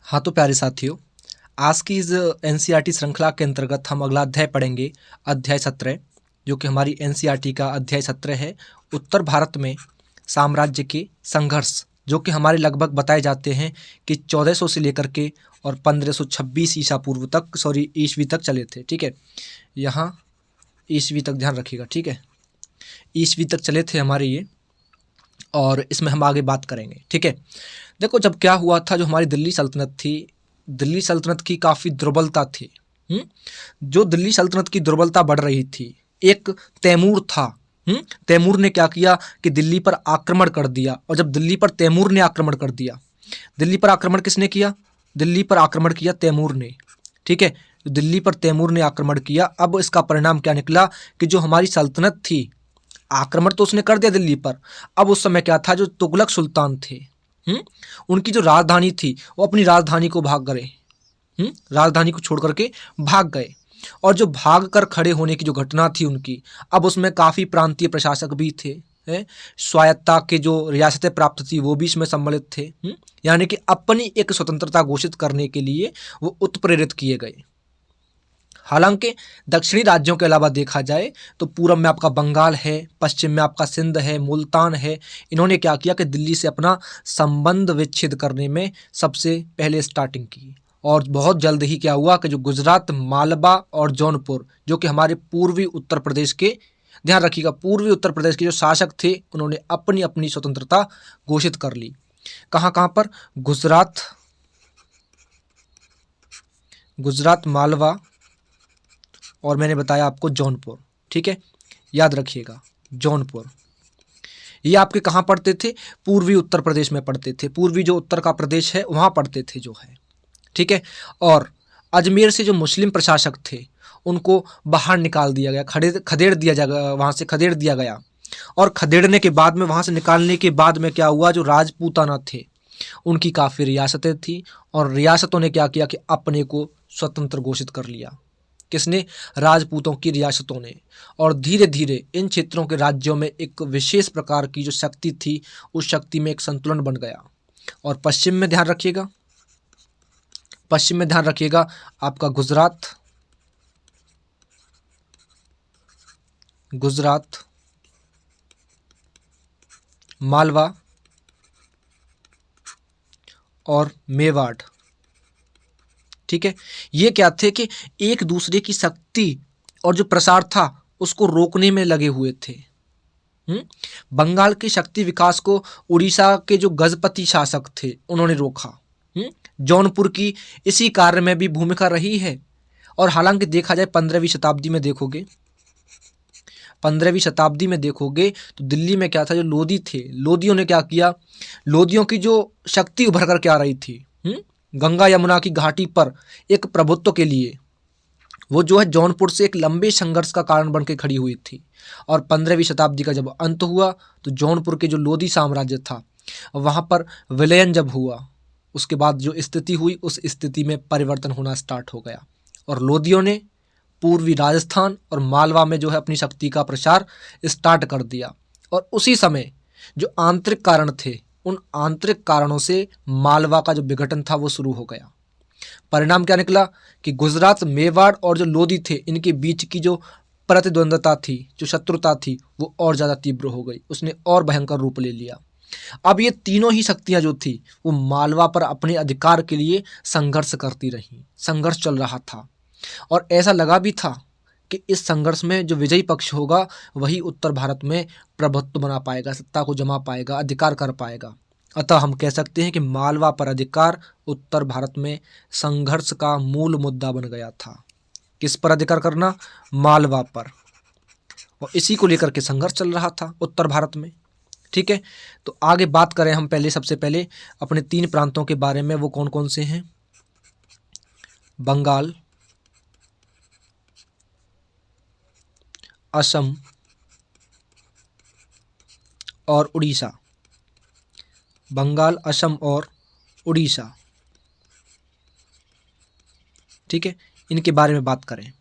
हाँ तो प्यारे साथियों, आज की इस एनसीईआरटी श्रृंखला के अंतर्गत हम अगला अध्याय पढ़ेंगे, अध्याय 17, जो कि हमारी एनसीईआरटी का अध्याय 17 है। उत्तर भारत में साम्राज्य के संघर्ष, जो कि हमारे लगभग बताए जाते हैं कि 1400 से लेकर के और 1526 ईसा पूर्व तक, ईस्वी तक चले थे। ठीक है, यहाँ ईस्वी तक ध्यान रखिएगा। ठीक है, ईस्वी तक चले थे हमारे ये, और इसमें हम आगे बात करेंगे। ठीक है, देखो जब क्या हुआ था, जो हमारी दिल्ली सल्तनत थी, दिल्ली सल्तनत की काफ़ी दुर्बलता थी। जो दिल्ली सल्तनत की दुर्बलता बढ़ रही थी, एक तैमूर था। तैमूर ने क्या किया कि दिल्ली पर आक्रमण कर दिया। और जब दिल्ली पर तैमूर ने आक्रमण कर दिया, दिल्ली पर आक्रमण किसने किया? दिल्ली पर आक्रमण किया तैमूर ने। ठीक है, दिल्ली पर तैमूर ने आक्रमण किया। अब इसका परिणाम क्या निकला कि जो हमारी सल्तनत थी, आक्रमण तो उसने कर दिया दिल्ली पर। अब उस समय क्या था, जो तुगलक सुल्तान थे, उनकी जो राजधानी थी, वो अपनी राजधानी को भाग गए। राजधानी को छोड़ करके भाग गए। और जो भाग कर खड़े होने की जो घटना थी उनकी, अब उसमें काफ़ी प्रांतीय प्रशासक भी थे। स्वायत्ता के जो रियासतें प्राप्त थी वो भी इसमें सम्मिलित थे। यानी कि अपनी एक स्वतंत्रता घोषित करने के लिए वो उत्प्रेरित किए गए। हालांकि दक्षिणी राज्यों के अलावा देखा जाए तो पूर्व में आपका बंगाल है, पश्चिम में आपका सिंध है, मुल्तान है। इन्होंने क्या किया कि दिल्ली से अपना संबंध विच्छेद करने में सबसे पहले स्टार्टिंग की। और बहुत जल्द ही क्या हुआ कि जो गुजरात, मालवा और जौनपुर, जो कि हमारे पूर्वी उत्तर प्रदेश के, ध्यान रखिएगा, पूर्वी उत्तर प्रदेश के जो शासक थे, उन्होंने अपनी अपनी स्वतंत्रता घोषित कर ली। कहाँ कहाँ पर? गुजरात, मालवा और मैंने बताया आपको जौनपुर। ठीक है, याद रखिएगा, जौनपुर। ये आपके कहाँ पड़ते थे? पूर्वी उत्तर प्रदेश में पड़ते थे। पूर्वी जो उत्तर का प्रदेश है वहाँ पड़ते थे जो है। ठीक है, और अजमेर से जो मुस्लिम प्रशासक थे उनको बाहर निकाल दिया गया, खदेड़ दिया जाएगा, वहाँ से खदेड़ दिया गया। और खदेड़ने के बाद में, वहाँ से निकालने के बाद में क्या हुआ, जो राजपूताना थे उनकी काफ़ी रियासतें थी, और रियासतों ने क्या किया कि अपने को स्वतंत्र घोषित कर लिया। किसने? राजपूतों की रियासतों ने। और धीरे धीरे इन क्षेत्रों के राज्यों में एक विशेष प्रकार की जो शक्ति थी, उस शक्ति में एक संतुलन बन गया। और पश्चिम में ध्यान रखिएगा, पश्चिम में ध्यान रखिएगा, आपका गुजरात, मालवा और मेवाड़। ठीक है, ये क्या थे कि एक दूसरे की शक्ति और जो प्रसार था उसको रोकने में लगे हुए थे। बंगाल की शक्ति विकास को उड़ीसा के जो गजपति शासक थे उन्होंने रोका। जौनपुर की इसी कार्य में भी भूमिका रही है। और हालांकि देखा जाए 15वीं शताब्दी में देखोगे, 15वीं शताब्दी में देखोगे तो दिल्ली में क्या था, जो लोधी थे, लोधियों ने क्या किया, लोधियों की जो शक्ति उभर कर के आ रही थी गंगा यमुना की घाटी पर एक प्रभुत्व के लिए, वो जो है जौनपुर से एक लंबे संघर्ष का कारण बन के खड़ी हुई थी। और 15वीं शताब्दी का जब अंत हुआ तो जौनपुर के जो लोधी साम्राज्य था वहाँ पर विलयन जब हुआ, उसके बाद जो स्थिति हुई, उस स्थिति में परिवर्तन होना स्टार्ट हो गया। और लोधियों ने पूर्वी राजस्थान और मालवा में जो है अपनी शक्ति का प्रसार स्टार्ट कर दिया। और उसी समय जो आंतरिक कारण थे, उन आंतरिक कारणों से मालवा का जो विघटन था वो शुरू हो गया। परिणाम क्या निकला कि गुजरात, मेवाड़ और जो लोधी थे, इनके बीच की जो प्रतिद्वंदता थी, जो शत्रुता थी, वो और ज़्यादा तीव्र हो गई, उसने और भयंकर रूप ले लिया। अब ये तीनों ही शक्तियाँ जो थी वो मालवा पर अपने अधिकार के लिए संघर्ष करती रहीं। संघर्ष चल रहा था और ऐसा लगा भी था कि इस संघर्ष में जो विजयी पक्ष होगा वही उत्तर भारत में प्रभुत्व बना पाएगा, सत्ता को जमा पाएगा, अधिकार कर पाएगा। अतः हम कह सकते हैं कि मालवा पर अधिकार उत्तर भारत में संघर्ष का मूल मुद्दा बन गया था। किस पर अधिकार करना? मालवा पर। और इसी को लेकर के संघर्ष चल रहा था उत्तर भारत में। ठीक है, तो आगे बात करें हम सबसे पहले अपने 3 प्रांतों के बारे में। वो कौन कौन से हैं? बंगाल, असम और उड़ीसा। बंगाल, असम और उड़ीसा। ठीक है, इनके बारे में बात करें।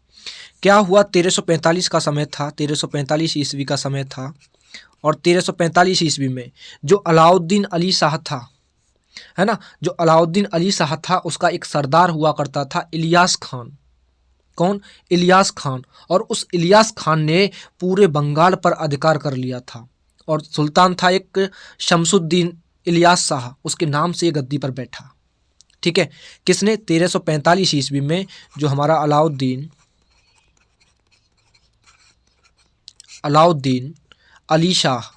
क्या हुआ? 1345 का समय था, 1345 ईस्वी का समय था। और 1345 ईस्वी में जो अलाउद्दीन अली शाह था, है ना। जो अलाउद्दीन अली शाह था उसका एक सरदार हुआ करता था इलियास खान। कौन? इलियास खान। और उस इलियास खान ने पूरे बंगाल पर अधिकार कर लिया था। और सुल्तान था एक शमसुद्दीन इलियास शाह, उसके नाम से ये गद्दी पर बैठा। ठीक है। किसने? 1345 ईस्वी में जो हमारा अलाउद्दीन अली शाह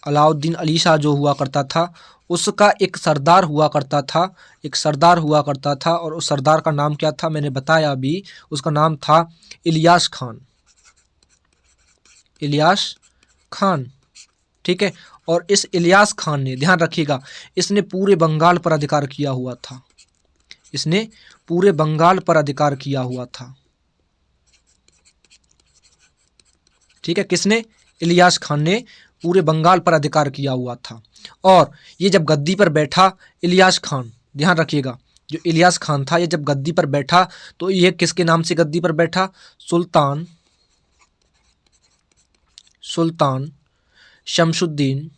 अलाउद्दीन अली शाह जो हुआ करता था, उसका एक सरदार हुआ करता था। और उस सरदार का नाम क्या था? मैंने बताया अभी, उसका नाम था इलियास खान। ठीक है। और इस इलियास खान ने, ध्यान रखिएगा, इसने पूरे बंगाल पर अधिकार किया हुआ था। ठीक है। किसने? इलियास खान ने पूरे बंगाल पर अधिकार किया हुआ था। और ये जब गद्दी पर बैठा इलियास खान, ध्यान रखिएगा, जो इलियास खान था ये जब गद्दी पर बैठा तो ये किसके नाम से गद्दी पर बैठा? सुल्तान शमसुद्दीन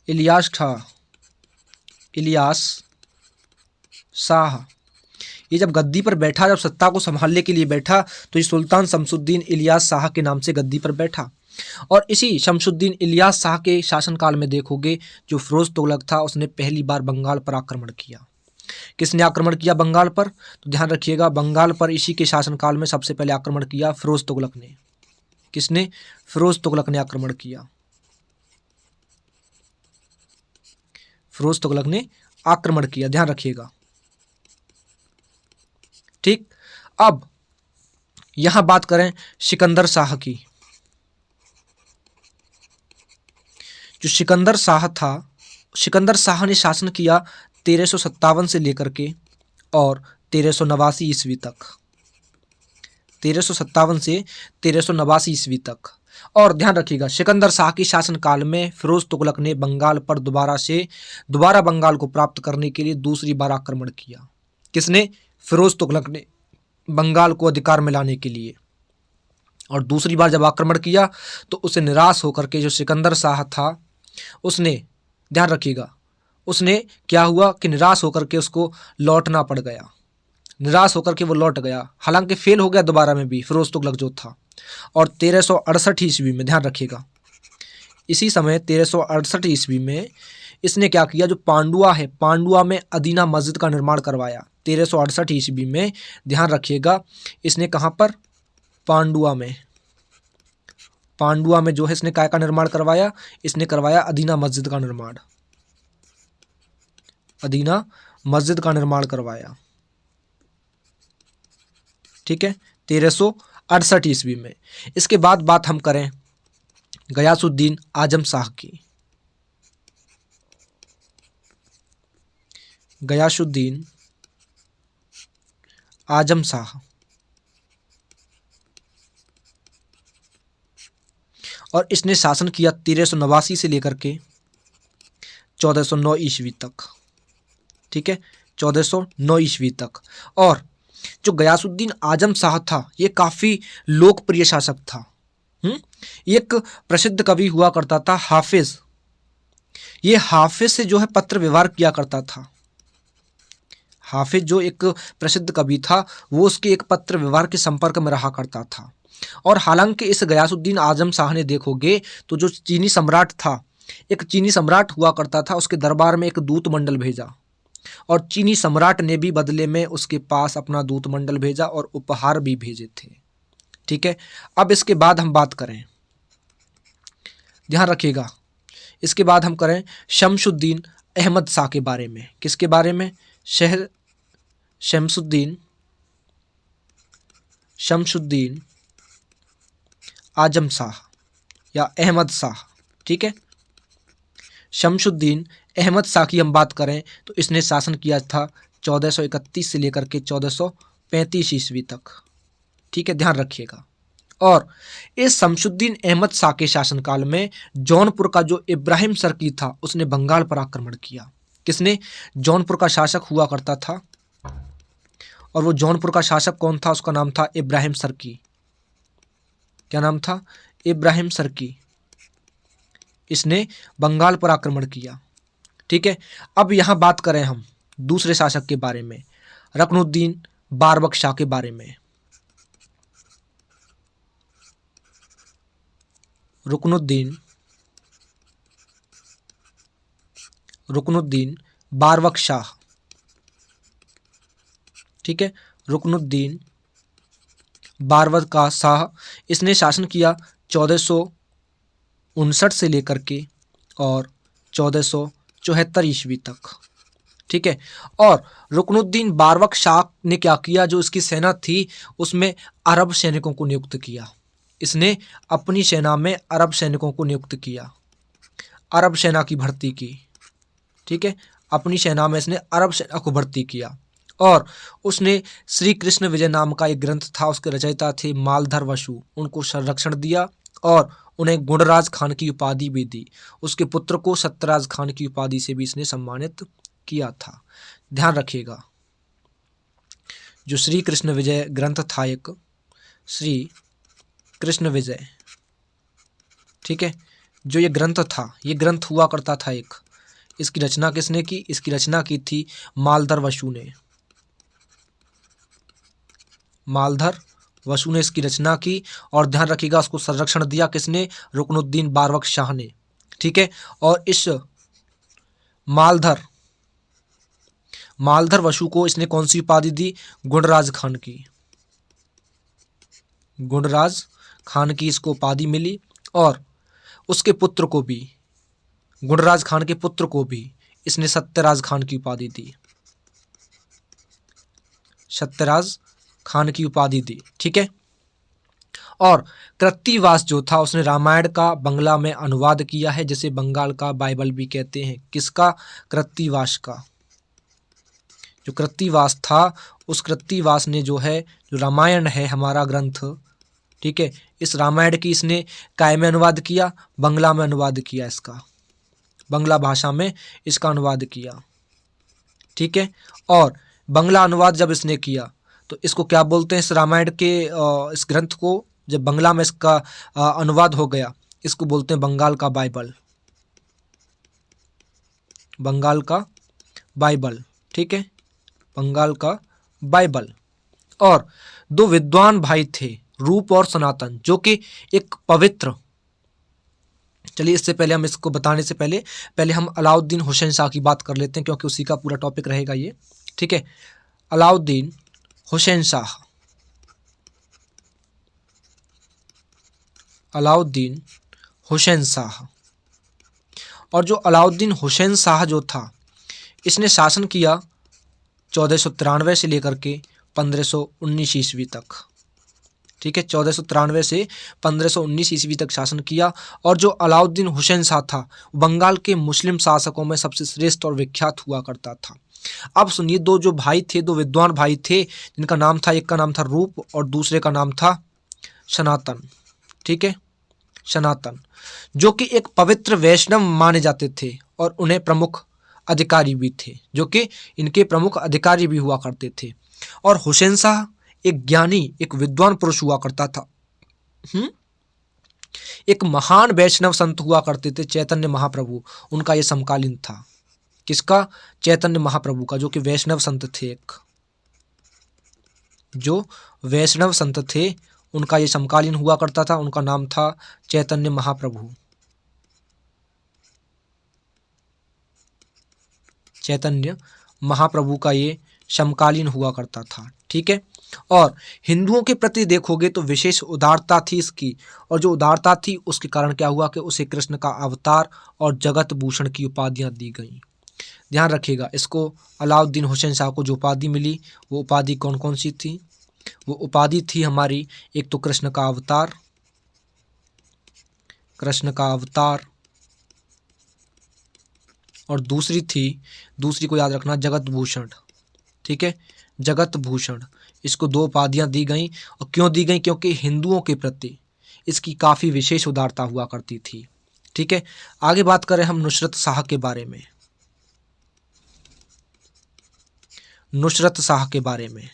इलियास शाह। ये जब गद्दी पर बैठा, जब सत्ता को संभालने के लिए बैठा, तो ये सुल्तान शमसुद्दीन इलियास शाह के नाम से गद्दी पर बैठा। और इसी शमसुद्दीन इलियास शाह के शासनकाल में देखोगे जो फिरोज तुगलक था उसने पहली बार बंगाल पर आक्रमण किया। किसने आक्रमण किया बंगाल पर? तो ध्यान रखिएगा, बंगाल पर इसी के शासनकाल में सबसे पहले आक्रमण किया फिरोज तुगलक ने। किसने? फिरोज तुगलक ने आक्रमण किया। ध्यान रखिएगा। ठीक। अब यहां बात करें सिकंदर शाह की। जो सिकंदर शाह ने शासन किया 1357 से लेकर के और 1389 ईस्वी तक। 1357 से 1389 ईस्वी तक। और ध्यान रखिएगा, सिकंदर शाह के शासनकाल में फिरोज तुगलक ने बंगाल पर दोबारा बंगाल को प्राप्त करने के लिए दूसरी बार आक्रमण किया। किसने? फिरोज तुगलक ने, बंगाल को अधिकार में लाने के लिए। और दूसरी बार जब आक्रमण किया तो उसे निराश होकर के जो सिकंदर शाह था उसने, ध्यान रखिएगा, उसने क्या हुआ कि निराश होकर के उसको लौटना पड़ गया। निराश होकर के वो लौट गया, हालांकि फेल हो गया दोबारा में भी फिरोज तुगलक जो था। और 1368 ईस्वी में, ध्यान रखिएगा, इसी समय 1368 ईस्वी में इसने क्या किया? जो पांडुआ है, पांडुआ में अदीना मस्जिद का निर्माण करवाया 1368 ईस्वी में। ध्यान रखिएगा, इसने कहाँ पर? पांडुआ में जो है इसने काय का निर्माण करवाया? इसने करवाया अदीना मस्जिद का निर्माण करवाया। ठीक है, 1368 ईस्वी में। इसके बाद बात हम करें गयासुद्दीन आजम शाह की। गयासुद्दीन आजम शाह और इसने शासन किया 1389 से लेकर के 1409 ईस्वी तक। ठीक है, 1409 ईस्वी तक। और जो गयासुद्दीन आजम शाह था ये काफ़ी लोकप्रिय शासक था। एक प्रसिद्ध कवि हुआ करता था हाफिज। ये हाफिज से जो है पत्र व्यवहार किया करता था। हाफिज जो एक प्रसिद्ध कवि था वो उसके एक पत्र व्यवहार के संपर्क में रहा करता था। और हालांकि इस गयासुद्दीन आजम शाह ने देखोगे तो जो चीनी सम्राट था, एक चीनी सम्राट हुआ करता था, उसके दरबार में एक दूत मंडल भेजा और चीनी सम्राट ने भी बदले में उसके पास अपना दूत मंडल भेजा और उपहार भी भेजे थे। ठीक है, अब इसके बाद हम बात करें, ध्यान रखिएगा, इसके बाद हम करें शमसुद्दीन अहमद शाह के बारे में। किसके बारे में? शमसुद्दीन आजम शाह या अहमद शाह। ठीक है, शमसुद्दीन अहमद शाह की हम बात करें तो इसने शासन किया था 1431 से लेकर के 1435 ईस्वी तक। ठीक है, ध्यान रखिएगा। और इस शमसुद्दीन अहमद शाह के शासनकाल में जौनपुर का जो इब्राहिम सर्की था उसने बंगाल पर आक्रमण किया। किसने? जौनपुर का शासक हुआ करता था और वो जौनपुर का शासक कौन था? उसका नाम था इब्राहिम सर्की। क्या नाम था? इब्राहिम सर्की। इसने बंगाल पर आक्रमण किया। ठीक है, अब यहाँ बात करें हम दूसरे शासक के बारे में, रुकनुद्दीन बारबक शाह के बारे में। रुकनुद्दीन बारबक शाह। ठीक है, रुकनुद्दीन बारबक का शाह, इसने शासन किया 1459 से लेकर के और 1474 ईस्वी तक। ठीक है, और रुकनुद्दीन बारबक शाह ने क्या किया, जो इसकी सेना थी उसमें अरब सैनिकों को नियुक्त किया। इसने अपनी सेना में अरब सैनिकों को नियुक्त किया, अरब सेना की भर्ती की। ठीक है, अपनी सेना में इसने अरब सेना को भर्ती किया। और उसने श्री कृष्ण विजय नाम का एक ग्रंथ था, उसके रचयिता थे मालधर वसु, उनको संरक्षण दिया और उन्हें गुणराज खान की उपाधि भी दी। उसके पुत्र को सत्यराज खान की उपाधि से भी इसने सम्मानित किया था। ध्यान रखिएगा, जो श्री कृष्ण विजय ग्रंथ था, एक श्री कृष्ण विजय, ठीक है, जो ये ग्रंथ था, ये ग्रंथ हुआ करता था एक, इसकी रचना किसने की? इसकी रचना की थी मालधर वसु ने। मालधर वसु ने इसकी रचना की। और ध्यान रखिएगा, उसको संरक्षण दिया किसने? रुकनुद्दीन बारबक शाह ने। ठीक है, और इस मालधर वसु को इसने कौन सी उपाधि दी? गुणराज खान की। गुणराज खान की इसको उपाधि मिली। और उसके पुत्र को भी, गुणराज खान के पुत्र को भी इसने सत्यराज खान की उपाधि दी, सत्यराज खान की उपाधि दी। ठीक है, और कृत्तिवास जो था, उसने रामायण का बंगला में अनुवाद किया है, जिसे बंगाल का बाइबल भी कहते हैं। किसका? कृत्तिवास का। जो कृत्तिवास था, उस कृत्तिवास ने जो है, जो रामायण है हमारा ग्रंथ, ठीक है, इस रामायण की इसने काय में अनुवाद किया? बंगला में अनुवाद किया, इसका बंगला भाषा में इसका अनुवाद किया। ठीक है, और बंगला अनुवाद जब इसने किया तो इसको क्या बोलते हैं? इस रामायण के इस ग्रंथ को जब बंगला में इसका अनुवाद हो गया, इसको बोलते हैं बंगाल का बाइबल। बंगाल का बाइबल। ठीक है, बंगाल का बाइबल। और दो विद्वान भाई थे, रूप और सनातन, जो कि एक पवित्र, चलिए इससे पहले हम इसको बताने से पहले हम अलाउद्दीन हुसैन शाह की बात कर लेते हैं, क्योंकि उसी का पूरा टॉपिक रहेगा ये। ठीक है, अलाउद्दीन हुसैन शाह। अलाउद्दीन हुसैन शाह। और जो अलाउद्दीन हुसैन शाह जो था, इसने शासन किया 1493 से लेकर के 1519 ईस्वी तक। ठीक है, 1493 से 1519 ईस्वी तक शासन किया। और जो अलाउद्दीन हुसैन शाह था, बंगाल के मुस्लिम शासकों में सबसे श्रेष्ठ और विख्यात हुआ करता था। अब सुनिए, दो जो भाई थे, दो विद्वान भाई थे, जिनका नाम था, एक का नाम था रूप और दूसरे का नाम था सनातन। ठीक है, सनातन, जो कि एक पवित्र वैष्णव माने जाते थे और उन्हें प्रमुख अधिकारी भी थे, जो कि इनके प्रमुख अधिकारी भी हुआ करते थे। और हुसैन शाह एक ज्ञानी, एक विद्वान पुरुष हुआ करता था। एक महान वैष्णव संत हुआ करते थे, चैतन्य महाप्रभु, उनका ये समकालीन था। किसका? चैतन्य महाप्रभु का, जो कि वैष्णव संत थे, एक जो वैष्णव संत थे, उनका ये समकालीन हुआ करता था। उनका नाम था चैतन्य महाप्रभु। चैतन्य महाप्रभु का ये समकालीन हुआ करता था। ठीक है, और हिंदुओं के प्रति देखोगे तो विशेष उदारता थी इसकी। और जो उदारता थी, उसके कारण क्या हुआ कि उसे कृष्ण का अवतार और जगत भूषण की उपाधियां दी गई। ध्यान रखिएगा, इसको अलाउद्दीन हुसैन शाह को जो उपाधि मिली, वो उपाधि कौन कौन सी थी? वो उपाधि थी हमारी, एक तो कृष्ण का अवतार, कृष्ण का अवतार, और दूसरी को याद रखना, जगत भूषण। ठीक है, जगत भूषण, इसको दो उपाधियां दी गई। और क्यों दी गई? क्योंकि हिंदुओं के प्रति इसकी काफ़ी विशेष उदारता हुआ करती थी। ठीक है, आगे बात करें हम नुसरत शाह के बारे में। नुसरत शाह के बारे में,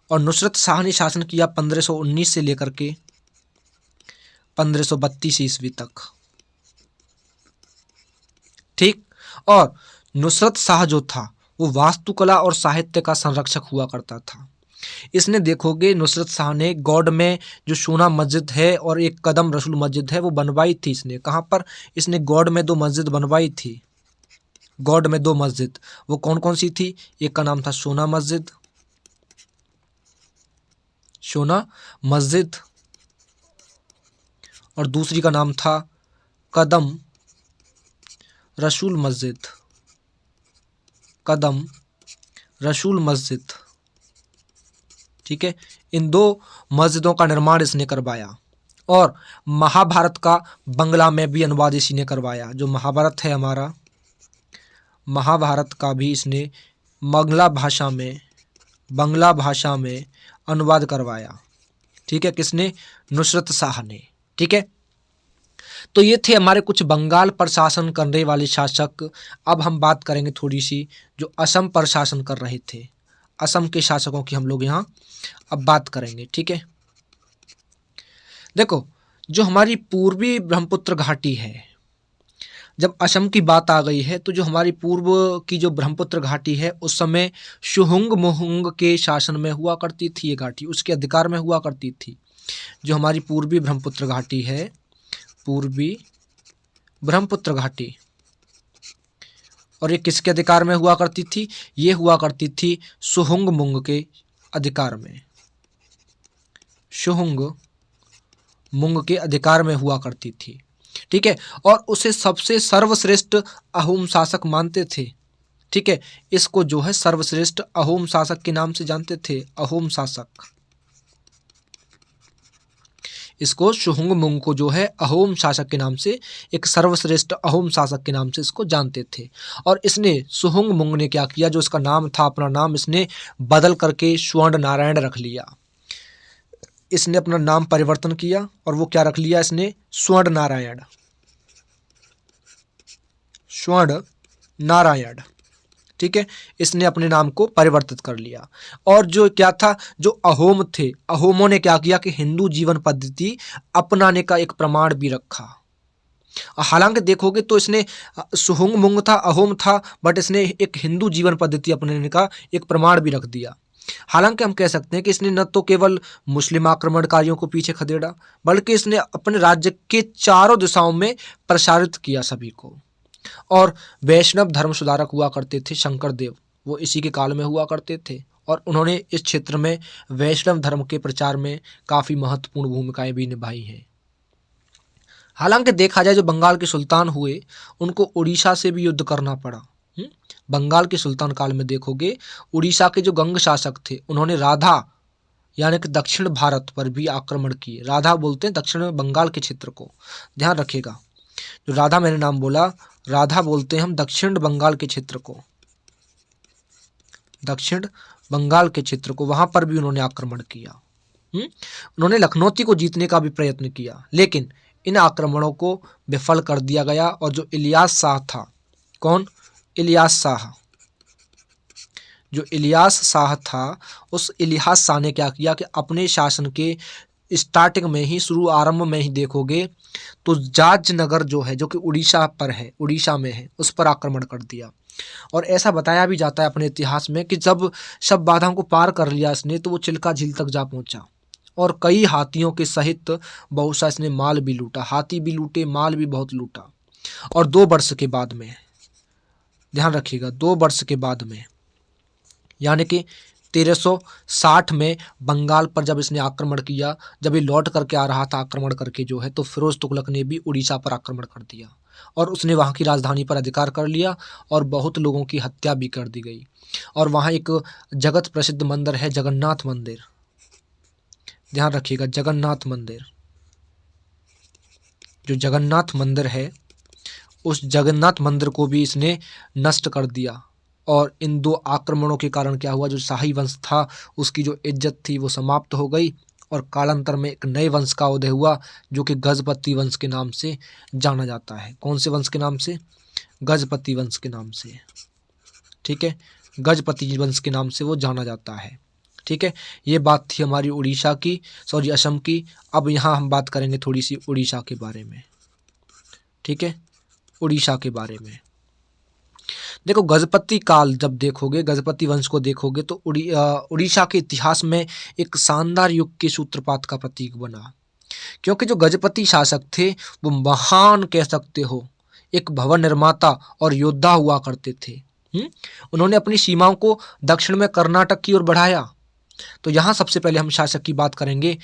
और नुसरत शाह ने शासन किया 1519 से लेकर के 1532 ईस्वी तक। ठीक। और नुसरत शाह जो था वो वास्तुकला और साहित्य का संरक्षक हुआ करता था। इसने देखोगे नुसरत शाह ने गौड़ में जो सोना मस्जिद है और एक कदम रसूल मस्जिद है वो बनवाई थी। इसने कहाँ पर? इसने गौड़ में 2 मस्जिद बनवाई थी। गौड़ में 2 मस्जिद, वो कौन कौन सी थी? एक का नाम था सोना मस्जिद, सोना मस्जिद, और दूसरी का नाम था कदम रसूल मस्जिद, कदम रसूल मस्जिद। ठीक है, इन 2 मस्जिदों का निर्माण इसने करवाया। और महाभारत का बंगला में भी अनुवाद इसी ने करवाया। जो महाभारत है हमारा, महाभारत का भी इसने बंगला भाषा में अनुवाद करवाया। ठीक है, किसने? नुसरत शाह ने। ठीक है, तो ये थे हमारे कुछ बंगाल पर शासन करने वाले शासक। अब हम बात करेंगे थोड़ी सी जो असम पर शासन कर रहे थे, असम के शासकों की हम लोग यहाँ अब बात करेंगे। ठीक है, देखो जो हमारी पूर्वी ब्रह्मपुत्र घाटी है, जब असम की बात आ गई है तो जो हमारी पूर्व की जो ब्रह्मपुत्र घाटी है उस समय शुहुंग मुहुंग के शासन में हुआ करती थी। ये घाटी उसके अधिकार में हुआ करती थी। जो हमारी पूर्वी ब्रह्मपुत्र घाटी है, पूर्वी ब्रह्मपुत्र घाटी, और ये किसके अधिकार में हुआ करती थी? ये हुआ करती थी शुहुंग मुंग के अधिकार में, शुहुंग मुंग के अधिकार में हुआ करती थी। ठीक है, और उसे सबसे सर्वश्रेष्ठ अहोम शासक मानते थे। ठीक है, इसको जो है सर्वश्रेष्ठ अहोम शासक के नाम से जानते थे, अहोम शासक। इसको शुहुंग मुंग को जो है अहोम शासक के नाम से, एक सर्वश्रेष्ठ अहोम शासक के नाम से इसको जानते थे। और इसने शुहुंग मुंग ने क्या किया? जो इसका नाम था, अपना नाम इसने बदल करके स्वर्ण नारायण रख लिया। इसने अपना नाम परिवर्तन किया और वो क्या रख लिया इसने? स्वर्ण नारायण, स्वर्ण नारायण। ठीक है, इसने अपने नाम को परिवर्तित कर लिया। और जो क्या था, जो अहोम थे, अहोमों ने क्या किया कि हिंदू जीवन पद्धति अपनाने का एक प्रमाण भी रखा। हालांकि देखोगे तो इसने शुहुंग मुंग था, अहोम था, बट इसने एक हिंदू जीवन पद्धति अपनाने का एक प्रमाण भी रख दिया। हालांकि हम कह सकते हैं कि इसने न तो केवल मुस्लिम आक्रमणकारियों को पीछे खदेड़ा, बल्कि इसने अपने राज्य के चारों दिशाओं में प्रसारित किया सभी को। और वैष्णव धर्म सुधारक हुआ करते थे शंकर देव, वो इसी के काल में हुआ करते थे। और उन्होंने इस क्षेत्र में वैष्णव धर्म के प्रचार में काफ़ी महत्वपूर्ण भूमिकाएं भी निभाई हैं। हालांकि देखा जाए जो बंगाल के सुल्तान हुए उनको उड़ीसा से भी युद्ध करना पड़ा। बंगाल के सुल्तान काल में देखोगे उड़ीसा के जो गंग शासक थे उन्होंने राधा यानी कि दक्षिण भारत पर भी आक्रमण किए। राधा बोलते हैं दक्षिण बंगाल के क्षेत्र को, ध्यान रखिएगा। जो राधा मैंने नाम बोला, राधा बोलते हैं हम दक्षिण बंगाल के क्षेत्र को, दक्षिण बंगाल के क्षेत्र को, वहां पर भी उन्होंने आक्रमण किया। उन्होंने लखनौती को जीतने का भी प्रयत्न किया, लेकिन इन आक्रमणों को विफल कर दिया गया। और जो इलियास शाह था, कौन? इलियास शाह, जो इलियास शाह था, उस इलियास शाह ने क्या किया कि अपने शासन के स्टार्टिंग में ही, शुरू आरंभ में ही देखोगे तो जाज नगर जो है, जो कि उड़ीसा पर है, उड़ीसा में है, उस पर आक्रमण कर दिया। और ऐसा बताया भी जाता है अपने इतिहास में कि जब सब बाधाओं को पार कर लिया इसने तो वो चिल्का झील तक जा पहुंचा और कई हाथियों के सहित बहुत सा इसने माल भी लूटा, हाथी भी लूटे, माल भी बहुत लूटा। और 2 वर्ष के बाद में, ध्यान रखिएगा, 2 वर्ष के बाद में यानी कि 1360 में बंगाल पर जब इसने आक्रमण किया, जब ये लौट करके आ रहा था आक्रमण करके जो है, तो फिरोज तुगलक ने भी उड़ीसा पर आक्रमण कर दिया और उसने वहाँ की राजधानी पर अधिकार कर लिया और बहुत लोगों की हत्या भी कर दी गई। और वहाँ एक जगत प्रसिद्ध मंदिर है, जगन्नाथ मंदिर, ध्यान रखिएगा, जगन्नाथ मंदिर। जो जगन्नाथ मंदिर है उस जगन्नाथ मंदिर को भी इसने नष्ट कर दिया। और इन 2 आक्रमणों के कारण क्या हुआ, जो शाही वंश था उसकी जो इज्जत थी वो समाप्त हो गई और कालांतर में एक नए वंश का उदय हुआ जो कि गजपति वंश के नाम से जाना जाता है। कौन से वंश के नाम से? गजपति वंश के नाम से। ठीक है, गजपति वंश के नाम से वो जाना जाता है। ठीक है, ये बात थी हमारी उड़ीसा की, सॉरी असम की। अब यहाँ हम बात करेंगे थोड़ी सी उड़ीसा के बारे में। ठीक है, उड़ीसा के बारे में देखो, गजपति काल जब देखोगे, गजपति वंश को देखोगे तो उड़ीसा के इतिहास में एक शानदार युग के सूत्रपात का प्रतीक बना। क्योंकि जो गजपति शासक थे वो महान कह सकते हो, एक भवन निर्माता और योद्धा हुआ करते थे। उन्होंने अपनी सीमाओं को दक्षिण में कर्नाटक की ओर बढ़ाया। तो यहाँ सबसे पहले हम शासक की बात करेंगे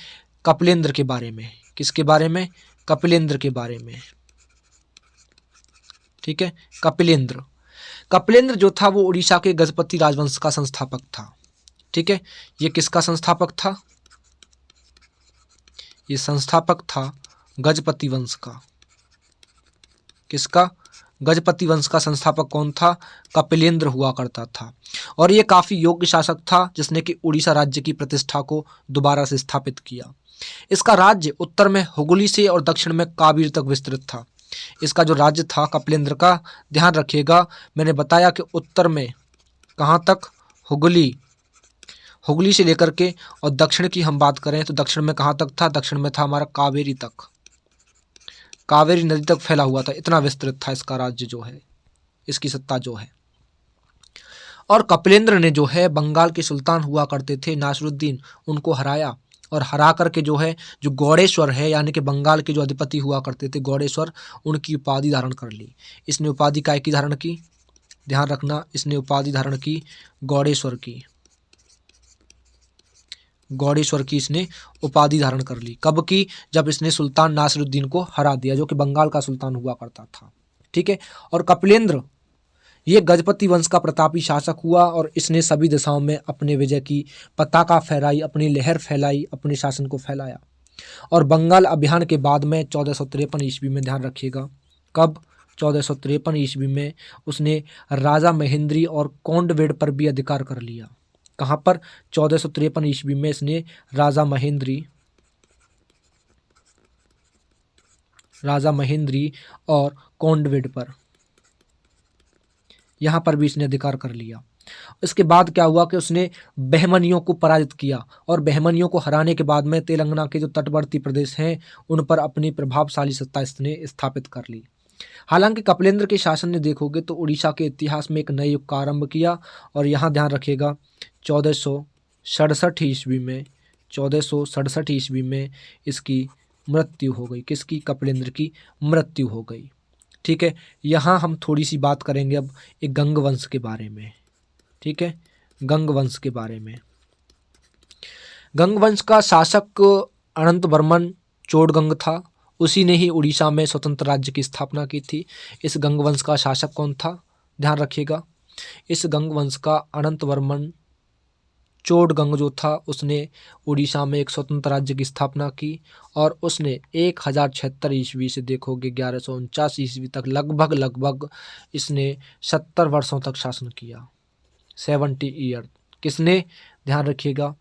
कपिलेंद्र के बारे में। किसके बारे में? कपिलेंद्र के बारे में। ठीक है, कपिलेंद्र। कपिलेंद्र जो था वो उड़ीसा के गजपति राजवंश का संस्थापक था। ठीक है, ये किसका संस्थापक था? ये संस्थापक था गजपति वंश का। किसका? गजपति वंश का संस्थापक कौन था? कपिलेंद्र हुआ करता था। और ये काफ़ी योग्य शासक था जिसने कि उड़ीसा राज्य की प्रतिष्ठा को दोबारा से स्थापित किया। इसका राज्य उत्तर में हुगली से और दक्षिण में काबीर तक विस्तृत था। इसका जो राज्य था कपिलेंद्र का, ध्यान रखिएगा, मैंने बताया कि उत्तर में कहाँ तक? हुगली से लेकर के, और दक्षिण की हम बात करें तो दक्षिण में कहाँ तक था? दक्षिण में था हमारा कावेरी तक, कावेरी नदी तक फैला हुआ था। इतना विस्तृत था इसका राज्य जो है, इसकी सत्ता जो है। और कपिलेंद्र ने जो है बंगाल के सुल्तान हुआ करते थे नासिरुद्दीन, उनको हराया, और हरा करके जो है जो गौड़ेश्वर है यानी कि बंगाल के जो अधिपति हुआ करते थे गौड़ेश्वर, उनकी उपाधि धारण कर ली। इसने उपाधि काय की धारण की? ध्यान रखना, इसने उपाधि धारण की गौड़ेश्वर की। गौड़ेश्वर की इसने उपाधि धारण कर ली। कब की? जब इसने सुल्तान नासिरुद्दीन को हरा दिया, जो कि बंगाल का सुल्तान हुआ करता था। ठीक है, और कपिलेंद्र ये गजपति वंश का प्रतापी शासक हुआ और इसने सभी दिशाओं में अपने विजय की पताका फहराई, अपनी लहर फैलाई, अपने शासन को फैलाया। और बंगाल अभियान के बाद में 1453 ईस्वी में, ध्यान रखिएगा, कब? 1453 ईस्वी में उसने राजा महेंद्री और कोंडवेड पर भी अधिकार कर लिया। कहाँ पर? 1453 ईस्वी में इसने राजा महेंद्री और कोंडवेड पर, यहाँ पर भी इसने अधिकार कर लिया। इसके बाद क्या हुआ कि उसने बहमनियों को पराजित किया, और बहमनियों को हराने के बाद में तेलंगाना के जो तटवर्ती प्रदेश हैं उन पर अपनी प्रभावशाली सत्ता इसने स्थापित कर ली। हालांकि कपिलेंद्र के शासन ने देखोगे तो उड़ीसा के इतिहास में एक नए युग का आरंभ किया। और यहाँ ध्यान रखिएगा 1467 ईस्वी में इसकी मृत्यु हो गई। किसकी? कपिलेंद्र की मृत्यु हो गई। ठीक है, यहाँ हम थोड़ी सी बात करेंगे अब एक गंग वंश के बारे में। ठीक है, गंग वंश के बारे में। गंग वंश का शासक अनंत वर्मन चोडगंग था। उसी ने ही उड़ीसा में स्वतंत्र राज्य की स्थापना की थी। इस गंग वंश का शासक कौन था? ध्यान रखिएगा, इस गंग वंश का अनंत वर्मन चोडगंग जो था उसने उड़ीसा में एक स्वतंत्र राज्य की स्थापना की। और उसने 1076 ईस्वी से देखोगे 1149 ईस्वी तक लगभग इसने 70 वर्षों तक शासन किया, 70 ईयर। किसने? ध्यान रखिएगा,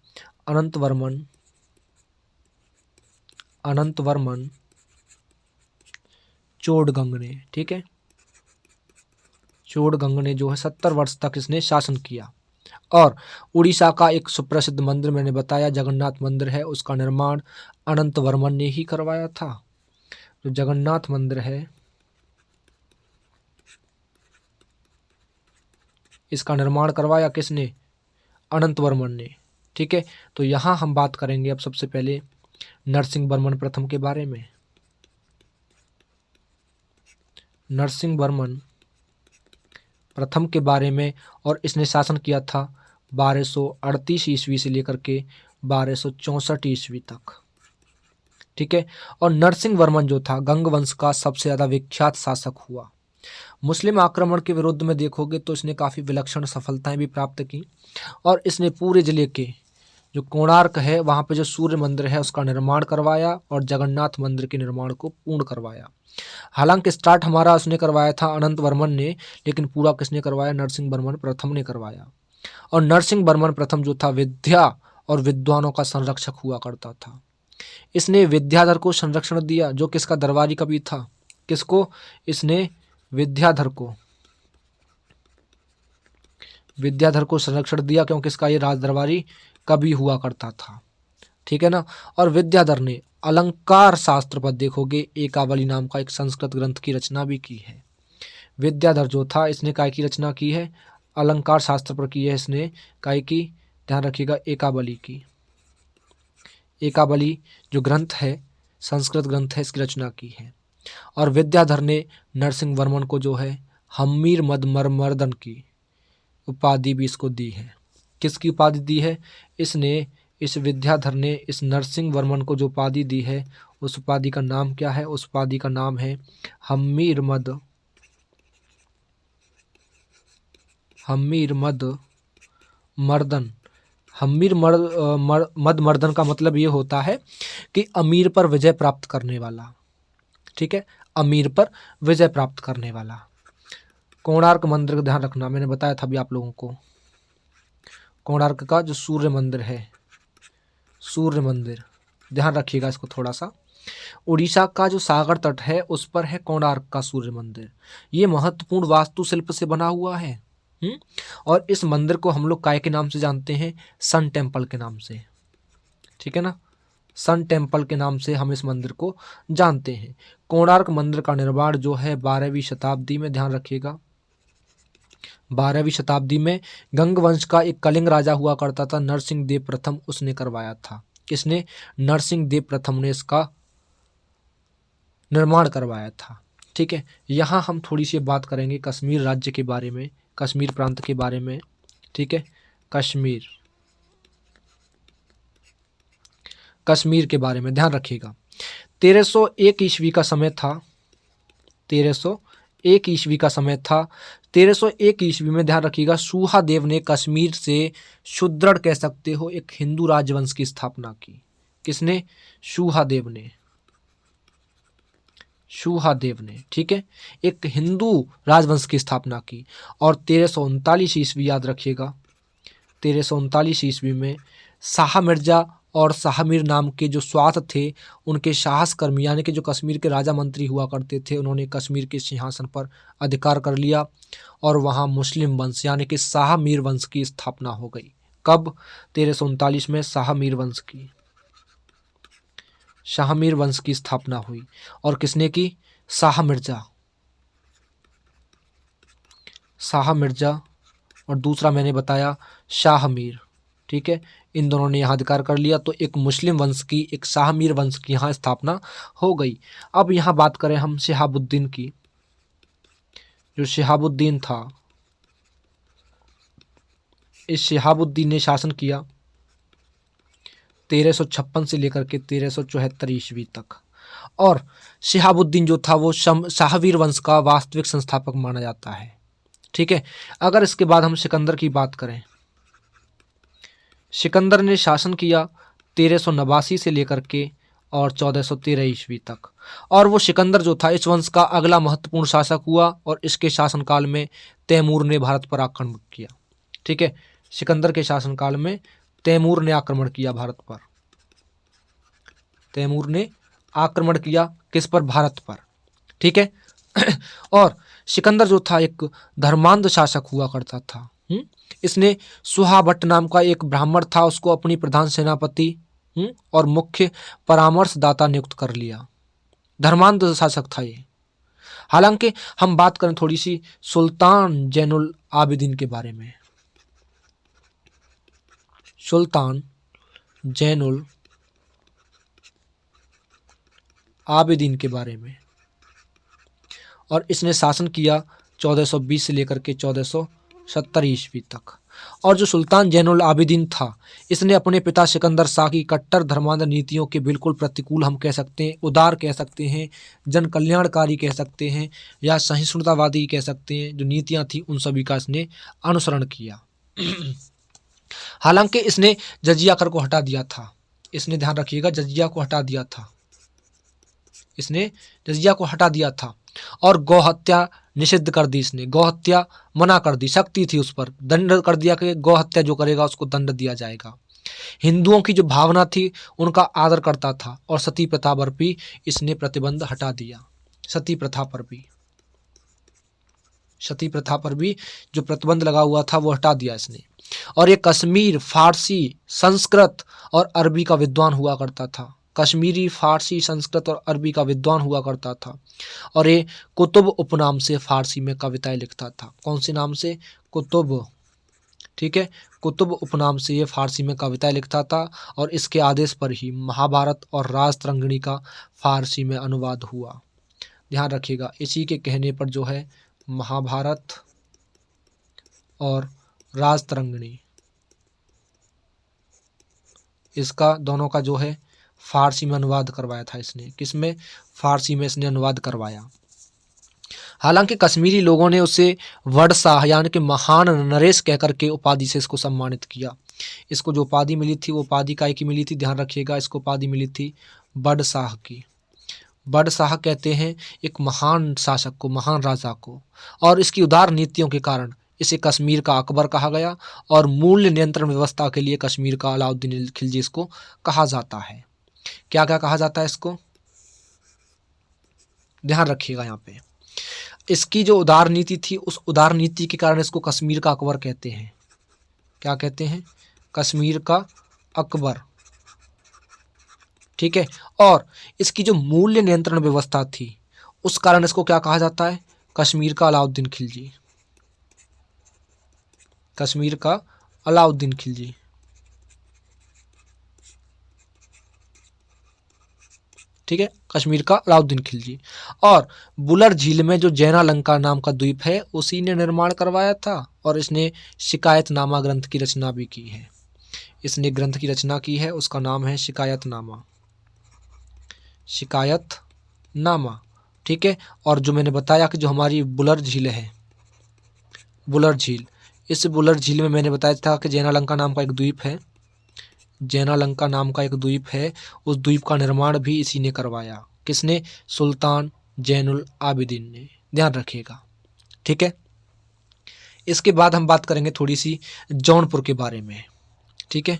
अनंत वर्मन चोडगंग ने। ठीक है, चोडगंग ने जो है 70 वर्ष तक इसने शासन किया। और उड़ीसा का एक सुप्रसिद्ध मंदिर मैंने बताया जगन्नाथ मंदिर है, उसका निर्माण अनंत वर्मन ने ही करवाया था। जो जगन्नाथ मंदिर है इसका निर्माण करवाया किसने? अनंत वर्मन ने। ठीक है, तो यहाँ हम बात करेंगे अब सबसे पहले नरसिंह वर्मन प्रथम के बारे में। नरसिंह वर्मन प्रथम के बारे में, और इसने शासन किया था 1238 ईस्वी से लेकर के 1264 ईस्वी तक। ठीक है, और नरसिंह वर्मन जो था गंग वंश का सबसे ज़्यादा विख्यात शासक हुआ। मुस्लिम आक्रमण के विरुद्ध में देखोगे तो इसने काफ़ी विलक्षण सफलताएं भी प्राप्त की। और इसने पूरे जिले के जो कोणार्क है वहाँ पे जो सूर्य मंदिर है उसका निर्माण करवाया, और जगन्नाथ मंदिर के निर्माण को पूर्ण करवाया। हालांकि स्टार्ट हमारा उसने करवाया था अनंत वर्मन ने, लेकिन पूरा किसने करवाया? नरसिंह वर्मन प्रथम ने करवाया। और नरसिंह वर्मन प्रथम जो था विद्या और विद्वानों का संरक्षक हुआ करता था। इसने विद्याधर को संरक्षण दिया, जो किसका? दरबारी कवि था। किसको? इसने विद्याधर को संरक्षण दिया, क्योंकि इसका ये राज दरबारी कवि हुआ करता था, ठीक है ना। और विद्याधर ने अलंकार शास्त्र पर देखोगे एकावली नाम का एक संस्कृत ग्रंथ की रचना भी की है। विद्याधर जो था इसने काय की रचना की है, अलंकार शास्त्र पर की है इसने, काय की, ध्यान रखिएगा, एकावली की। एकावली जो ग्रंथ है, संस्कृत ग्रंथ है, इसकी रचना की है। और विद्याधर ने नरसिंह वर्मन को जो है हम्मीर मर्दन की उपाधि भी इसको दी है। किसकी उपाधि दी है? इसने, इस विद्याधर ने इस नरसिंह वर्मन को जो उपाधि दी है, उस उपाधि का नाम क्या है? उस उपाधि का नाम है हम्मीर मर्दन। मद मर्दन का मतलब ये होता है कि अमीर पर विजय प्राप्त करने वाला, ठीक है, अमीर पर विजय प्राप्त करने वाला। कोणार्क मंदिर का ध्यान रखना, मैंने बताया था अभी आप लोगों को, कोणार्क का जो सूर्य मंदिर है, सूर्य मंदिर, ध्यान रखिएगा इसको थोड़ा सा। उड़ीसा का जो सागर तट है उस पर है कोणार्क का सूर्य मंदिर। ये महत्वपूर्ण वास्तुशिल्प से बना हुआ है। और इस मंदिर को हम लोग काय के नाम से जानते हैं? सन टेम्पल के नाम से, ठीक है ना, सन टेम्पल के नाम से हम इस मंदिर को जानते हैं। कोणार्क मंदिर का निर्माण जो है 12वीं शताब्दी में, ध्यान रखिएगा, 12वीं शताब्दी में गंग वंश का एक कलिंग राजा हुआ करता था, नरसिंह देव प्रथम, उसने करवाया था। किसने? नरसिंह देव प्रथम ने इसका निर्माण करवाया था, ठीक है। यहाँ हम थोड़ी सी बात करेंगे कश्मीर राज्य के बारे में, कश्मीर प्रांत के बारे में, ठीक है, कश्मीर के बारे में ध्यान रखिएगा। 1301 ईस्वी का समय था, 1301 ईस्वी का समय था। 1301 ईस्वी में ध्यान रखिएगा सुहादेव ने कश्मीर से सुदृढ़ कह सकते हो एक हिंदू राजवंश की स्थापना की। किसने? सुहादेव ने, ठीक है, एक हिंदू राजवंश की स्थापना की। और 1339 ईस्वी, याद रखिएगा, 1339 ईस्वी में शाह मिर्जा और शाह मीर नाम के जो स्वात थे, उनके साहस कर्मी यानी कि जो कश्मीर के राजा मंत्री हुआ करते थे, उन्होंने कश्मीर के सिंहासन पर अधिकार कर लिया और वहाँ मुस्लिम वंश यानी कि शाह मीर वंश की स्थापना हो गई। कब? 1339 में शाह मीर वंश की स्थापना हुई। और किसने की? शाह मिर्जा और दूसरा मैंने बताया शाह मीर, ठीक है, इन दोनों ने यहाँ अधिकार कर लिया। तो एक मुस्लिम वंश की, एक शाह मीर वंश की यहाँ स्थापना हो गई। अब यहाँ बात करें हम शिहाबुद्दीन की। जो शिहाबुद्दीन था, इस शिहाबुद्दीन ने शासन किया 1356 से लेकर के 1374 ईस्वी तक। और शिहाबुद्दीन जो था वो शाहवीर वंश का वास्तविक संस्थापक माना जाता है, ठीक है। अगर इसके बाद हम सिकंदर की बात करें, सिकंदर ने शासन किया 1389 से लेकर के और 1413 ईस्वी तक। और वो सिकंदर जो था इस वंश का अगला महत्वपूर्ण शासक हुआ और इसके शासनकाल में तैमूर ने भारत पर आक्रमण किया, ठीक है। सिकंदर के शासनकाल में तैमूर ने आक्रमण किया भारत पर। तैमूर ने आक्रमण किया किस पर? भारत पर, ठीक है। और सिकंदर जो था एक धर्मांध शासक हुआ करता था। इसने सुहाभट्ट नाम का एक ब्राह्मण था, उसको अपनी प्रधान सेनापति और मुख्य परामर्शदाता नियुक्त कर लिया। धर्मांध शासक था ये। हालांकि हम बात करें थोड़ी सी सुल्तान जैनुल आबिदीन के बारे में। सुल्तान जैनुल आबिदीन के बारे में, और इसने शासन किया 1420 से लेकर के 1470 ईस्वी तक। और जो सुल्तान जैनुल आबिदीन था, इसने अपने पिता सिकंदर शाह की कट्टर धर्मांध नीतियों के बिल्कुल प्रतिकूल हम कह सकते हैं, उदार कह सकते हैं, जन कल्याणकारी कह सकते हैं, या सहिष्णुतावादी कह सकते हैं, जो नीतियां थी उन सभी का इसने अनुसरण किया। हालांकि इसने जजिया कर को हटा दिया था। इसने, ध्यान रखिएगा, जजिया को हटा दिया था। इसने जजिया को हटा दिया था और गौ हत्या निषिद्ध कर दी। इसने गौ हत्या मना कर दी, सख्ती थी उस पर, दंड कर दिया कि गौ हत्या जो करेगा उसको दंड दिया जाएगा। हिंदुओं की जो भावना थी उनका आदर करता था और सती प्रथा पर भी इसने प्रतिबंध हटा दिया। सती प्रथा पर भी जो प्रतिबंध लगा हुआ था वो हटा दिया इसने। और ये कश्मीर, फारसी, संस्कृत और अरबी का विद्वान हुआ करता था। कश्मीरी, फारसी, संस्कृत और अरबी का विद्वान हुआ करता था। और ये कुतुब उपनाम से फारसी में कविताएं लिखता था। कौन से नाम से? कुतुब। ठीक है, कुतुब उपनाम से ये फारसी में कविताएं लिखता था और इसके आदेश पर ही महाभारत और राजतरंगिणी का फारसी में अनुवाद हुआ। ध्यान रखिएगा, इसी के कहने पर जो है महाभारत और राजतरंगिणी, इसका दोनों का जो है फारसी में अनुवाद करवाया था इसने। किसमें? फारसी में इसने अनुवाद करवाया। हालांकि कश्मीरी लोगों ने उसे वडशाह यानी कि महान नरेश कहकर के उपाधि से इसको सम्मानित किया। इसको जो उपाधि मिली थी वो उपाधि काय की मिली थी? ध्यान रखिएगा, इसको उपाधि मिली थी बडशाह की। बडशाह कहते हैं एक महान शासक को, महान राजा को। और इसकी उदार नीतियों के कारण इसे कश्मीर का अकबर कहा गया और मूल्य नियंत्रण व्यवस्था के लिए कश्मीर का अलाउद्दीन खिलजी इसको कहा जाता है। क्या क्या कहा जाता है इसको? ध्यान रखिएगा यहाँ पे, इसकी जो उदार नीति थी उस उदार नीति के कारण इसको कश्मीर का अकबर कहते हैं। क्या कहते हैं? कश्मीर का अकबर। ठीक है, और इसकी जो मूल्य नियंत्रण व्यवस्था थी उस कारण इसको क्या कहा जाता है? कश्मीर का अलाउद्दीन खिलजी। कश्मीर का अलाउद्दीन खिलजी। ठीक है, कश्मीर का अलाउद्दीन खिलजी। और बुलर झील में जो जैनालंका नाम का द्वीप है उसी ने निर्माण करवाया था और इसने शिकायतनामा ग्रंथ की रचना भी की है। इसने ग्रंथ की रचना की है, उसका नाम है शिकायतनामा। शिकायतनामा। ठीक है, और जो मैंने बताया कि जो हमारी बुलर झील है, बुलर झील, इस बुलर झील में मैंने बताया था कि जैनालंका नाम का एक द्वीप है। जैनालंका नाम का एक द्वीप है, उस द्वीप का निर्माण भी इसी ने करवाया। किसने? सुल्तान जैनुल आबिदीन ने। ध्यान रखिएगा। ठीक है, इसके बाद हम बात करेंगे थोड़ी सी जौनपुर के बारे में। ठीक है,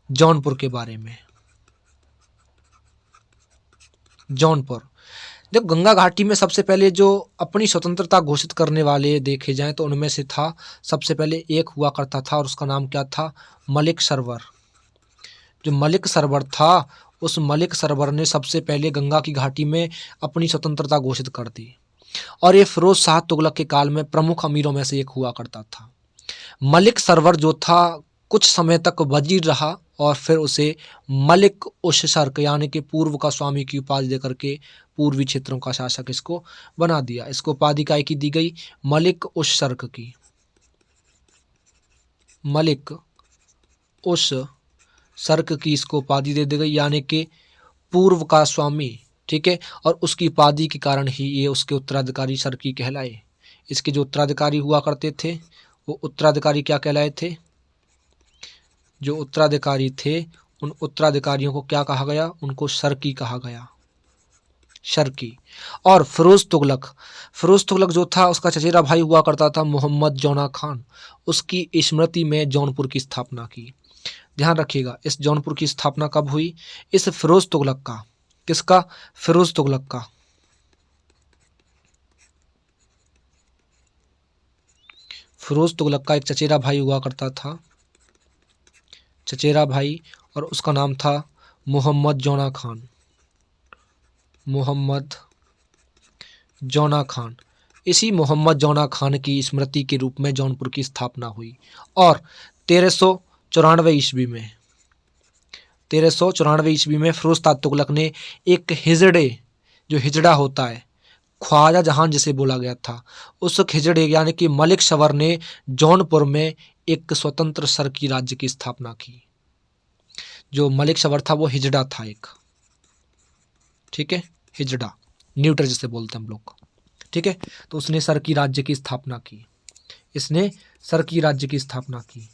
जौनपुर के बारे में। जौनपुर, जब गंगा घाटी में सबसे पहले जो अपनी स्वतंत्रता घोषित करने वाले देखे जाएं तो उनमें से था, सबसे पहले एक हुआ करता था और उसका नाम क्या था? मलिक सरवर। जो मलिक सरवर था, उस मलिक सरवर ने सबसे पहले गंगा की घाटी में अपनी स्वतंत्रता घोषित कर दी और ये फिरोज शाह तुगलक के काल में प्रमुख अमीरों में से एक हुआ करता था। मलिक सरवर जो था कुछ समय तक वजीर रहा और फिर उसे मलिक उश शर्क यानी कि पूर्व का स्वामी की उपाधि देकर के पूर्वी क्षेत्रों का शासक इसको बना दिया। इसको उपाधि काय की दी गई? मलिक उश शर्क की। मलिक उश शर्क की इसको उपाधि दे दी गई, यानी कि पूर्व का स्वामी। ठीक है, और उसकी उपाधि के कारण ही ये उसके उत्तराधिकारी शर्की कहलाए। इसके जो उत्तराधिकारी हुआ करते थे वो उत्तराधिकारी क्या कहलाए थे? जो उत्तराधिकारी थे उन उत्तराधिकारियों को क्या कहा गया? उनको शर्की कहा गया, शर्की। और फिरोज तुगलक जो था उसका चचेरा भाई हुआ करता था मोहम्मद जौना खान। उसकी स्मृति में जौनपुर की स्थापना की। ध्यान रखिएगा, इस जौनपुर की स्थापना कब हुई? इस फिरोज तुगलक का। किसका? फिरोज तुगलक का। फिरोज तुगलक का एक चचेरा भाई हुआ करता था, चचेरा भाई, और उसका नाम था मोहम्मद जौना खान। मोहम्मद जौना खान। इसी मोहम्मद जौना खान की स्मृति के रूप में जौनपुर की स्थापना हुई। और 1394 ईस्वी में 1394 ईस्वी में फिरोज शाह तुगलक ने एक हिजड़े, जो हिजड़ा होता है, ख्वाजा जहान जिसे बोला गया था, उस हिजड़े यानी कि मलिक सवर ने जौनपुर में एक स्वतंत्र सरकी राज्य की स्थापना की। जो मलिक सवर था वो हिजड़ा था एक। ठीक है, हिजड़ा, न्यूटर जिसे बोलते हैं हम लोग। ठीक है, तो उसने सरकी राज्य की स्थापना की। इसने सरकी राज्य की स्थापना की।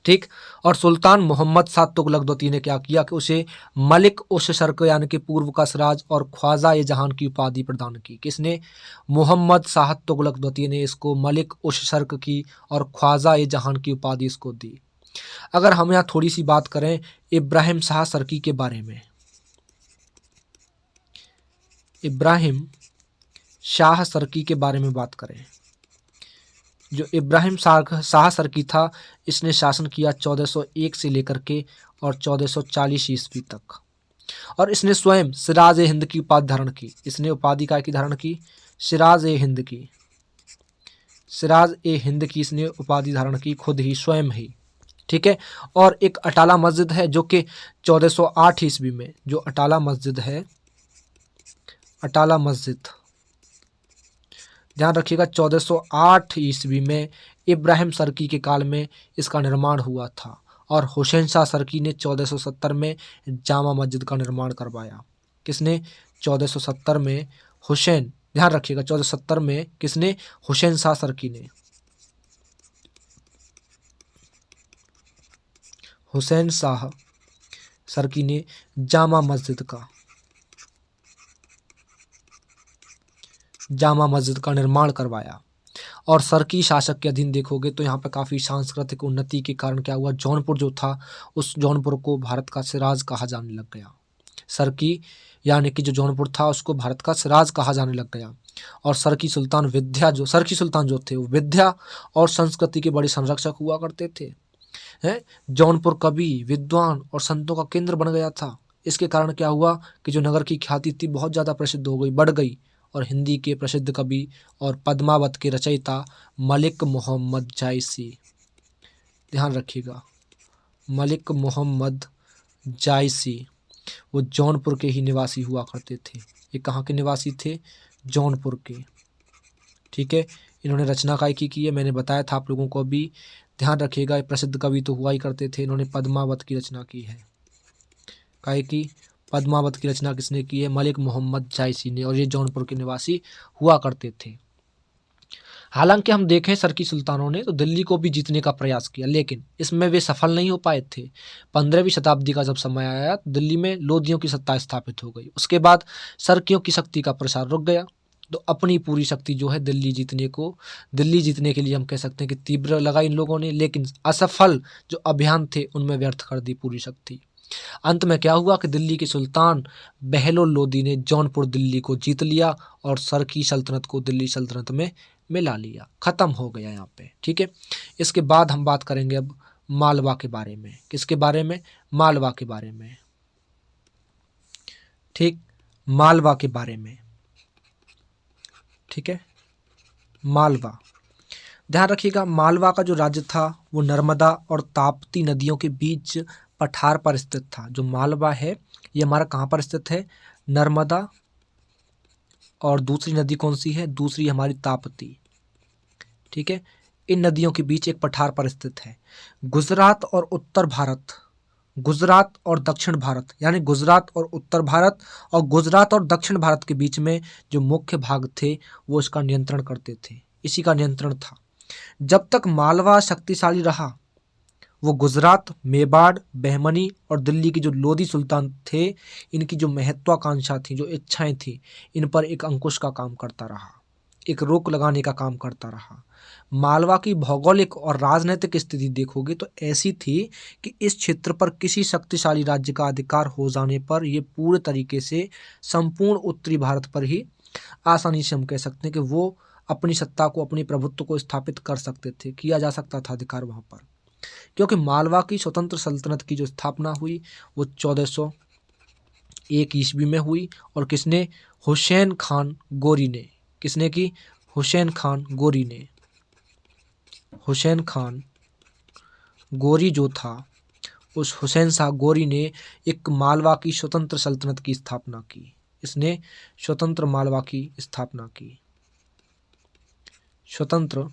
ठीक, और सुल्तान मोहम्मद शाह तुगलक द्वितीय ने क्या किया कि उसे मलिक उश शर्क यानी कि पूर्व का सिराज और ख्वाजा ए जहान की उपाधि प्रदान की। किसने? मोहम्मद शाह तुगलक द्वितीय ने इसको मलिक उश शर्क की और ख्वाजा ए जहान की उपाधि इसको दी। अगर हम यहाँ थोड़ी सी बात करें इब्राहिम शाह सरकी के बारे में, इब्राहिम शाह सरकी के बारे में बात करें जो इब्राहिम शाह सरकी था, इसने शासन किया 1401 से लेकर के और 1440 ईस्वी तक। और इसने स्वयं सिराज ए हिंद की उपाधि धारण की। इसने उपाधि काय की धारण की? सिराज ए हिंद की। सिराज ए हिंद की इसने उपाधि धारण की खुद ही, स्वयं ही। ठीक है। और एक अटाला मस्जिद है जो कि 1408 ईस्वी में, जो अटाला मस्जिद है, अटाला मस्जिद, ध्यान रखिएगा, 1408 ईस्वी में इब्राहिम सरकी के काल में इसका निर्माण हुआ था। और हुसैन शाह सरकी ने 1470 में जामा मस्जिद का निर्माण करवाया। किसने? 1470 में हुसैन, ध्यान रखिएगा, 1470 में किसने? हुसैन शाह सरकी ने। हुसैन शाह सरकी ने जामा मस्जिद का निर्माण करवाया। और सरकी शासक के अधीन देखोगे तो यहाँ पर काफ़ी सांस्कृतिक उन्नति के कारण क्या हुआ, जौनपुर जो था, उस जौनपुर को भारत का सिराज कहा जाने लग गया। सरकी यानी कि जो जौनपुर था उसको भारत का सिराज कहा जाने लग गया। और सरकी सुल्तान जो थे वो विद्या और संस्कृति के बड़े संरक्षक हुआ करते थे। हैं, जौनपुर कवि, विद्वान और संतों का केंद्र बन गया था। इसके कारण क्या हुआ कि जो नगर की ख्याति थी बहुत ज़्यादा प्रसिद्ध हो गई, बढ़ गई। और हिंदी के प्रसिद्ध कवि और पद्मावत के रचयिता मलिक मोहम्मद जायसी, ध्यान रखिएगा, मलिक मोहम्मद जायसी, वो जौनपुर के ही निवासी हुआ करते थे। ये कहाँ के निवासी थे? जौनपुर के। ठीक है। इन्होंने रचना काय की है, मैंने बताया था आप लोगों को भी, ध्यान रखिएगा। प्रसिद्ध कवि तो हुआ ही करते थे। इन्होंने पद्मावत की रचना की है। काय की? पद्मावत की रचना किसने की है? मलिक मोहम्मद जायसी ने। और ये जौनपुर के निवासी हुआ करते थे। हालांकि हम देखें सरकी सुल्तानों ने तो दिल्ली को भी जीतने का प्रयास किया, लेकिन इसमें वे सफल नहीं हो पाए थे। 15वीं शताब्दी का जब समय आया तो दिल्ली में लोदियों की सत्ता स्थापित हो गई। उसके बाद सरकियों की शक्ति का प्रसार रुक गया। तो अपनी पूरी शक्ति जो है दिल्ली जीतने के लिए हम कह सकते हैं कि तीव्र लगाई इन लोगों ने, लेकिन असफल जो अभियान थे उनमें व्यर्थ कर दी पूरी शक्ति। अंत में क्या हुआ कि दिल्ली के सुल्तान बहलोल लोदी ने जौनपुर दिल्ली को जीत लिया और सरकी सल्तनत को दिल्ली सल्तनत में मिला लिया। खत्म हो गया यहाँ पे। ठीक है। इसके बाद हम बात करेंगे अब मालवा के बारे में। किसके बारे में? मालवा के बारे में। ठीक, मालवा के बारे में। ठीक है, मालवा, ध्यान रखिएगा, मालवा का जो राज्य था वो नर्मदा और ताप्ती नदियों के बीच पठार पर स्थित था। जो मालवा है ये हमारा कहाँ पर स्थित है? नर्मदा, और दूसरी नदी कौन सी है? दूसरी हमारी ताप्ती। ठीक है। इन नदियों के बीच एक पठार पर स्थित है। गुजरात और उत्तर भारत, गुजरात और दक्षिण भारत, यानी गुजरात और उत्तर भारत और गुजरात और दक्षिण भारत के बीच में जो मुख्य भाग थे वो इसका नियंत्रण करते थे। इसी का नियंत्रण था। जब तक मालवा शक्तिशाली रहा, वो गुजरात, मेवाड़, बहमनी और दिल्ली के जो लोदी सुल्तान थे, इनकी जो महत्वाकांक्षा थी, जो इच्छाएं थी, इन पर एक अंकुश का काम करता रहा, एक रोक लगाने का काम करता रहा। मालवा की भौगोलिक और राजनीतिक स्थिति देखोगे तो ऐसी थी कि इस क्षेत्र पर किसी शक्तिशाली राज्य का अधिकार हो जाने पर ये पूरे तरीके से संपूर्ण उत्तरी भारत पर ही आसानी से हम कह सकते हैं कि वो अपनी सत्ता को, अपने प्रभुत्व को स्थापित कर सकते थे, किया जा सकता था अधिकार वहाँ पर। क्योंकि मालवा की स्वतंत्र सल्तनत की जो स्थापना हुई वो 1401 ईस्वी में हुई। और किसने? हुसैन खान गोरी ने। किसने की? हुसैन खान गोरी ने। हुसैन खान गोरी जो था, उस हुसैन शाह गोरी ने एक मालवा की स्वतंत्र सल्तनत की स्थापना की। इसने स्वतंत्र मालवा की स्थापना की, स्वतंत्र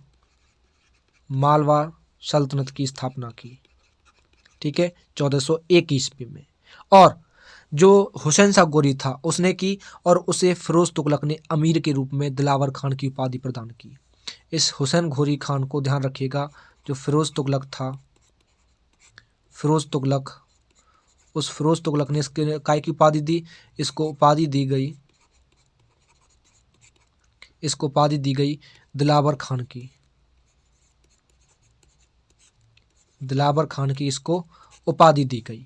मालवा सल्तनत की स्थापना की। ठीक है, 1401 ईस्वी में। और जो हुसैन शाह गोरी था उसने की, और उसे फिरोज तुगलक ने अमीर के रूप में दिलावर खान की उपाधि प्रदान की। इस हुसैन गोरी खान को ध्यान रखिएगा, जो फिरोज तुगलक था, फिरोज तुगलक, उस फिरोज तुगलक ने इसके काय की उपाधि दी? इसको उपाधि दी गई दिलावर खान की। दिलावर खान की इसको उपाधि दी गई।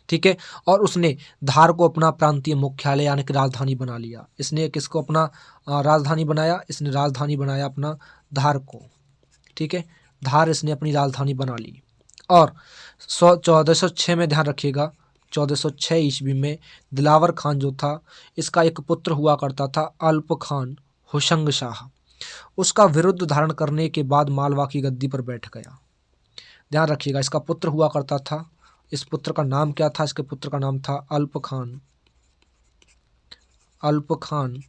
ठीक है। और उसने धार को अपना प्रांतीय मुख्यालय यानी कि राजधानी बना लिया। इसने किसको अपना राजधानी बनाया? इसने राजधानी बनाया अपना धार को। ठीक है, धार इसने अपनी राजधानी बना ली। और 1406 में ध्यान रखिएगा, 1406 ईस्वी में दिलावर खान जो था, इसका एक पुत्र हुआ करता था अल्प खान होशंग शाह। उसका विरुद्ध धारण करने के बाद मालवा की गद्दी पर बैठ गया। ध्यान रखिएगा, इसका पुत्र हुआ करता था, इस पुत्र का नाम क्या था? इसके पुत्र का नाम था अल्प खान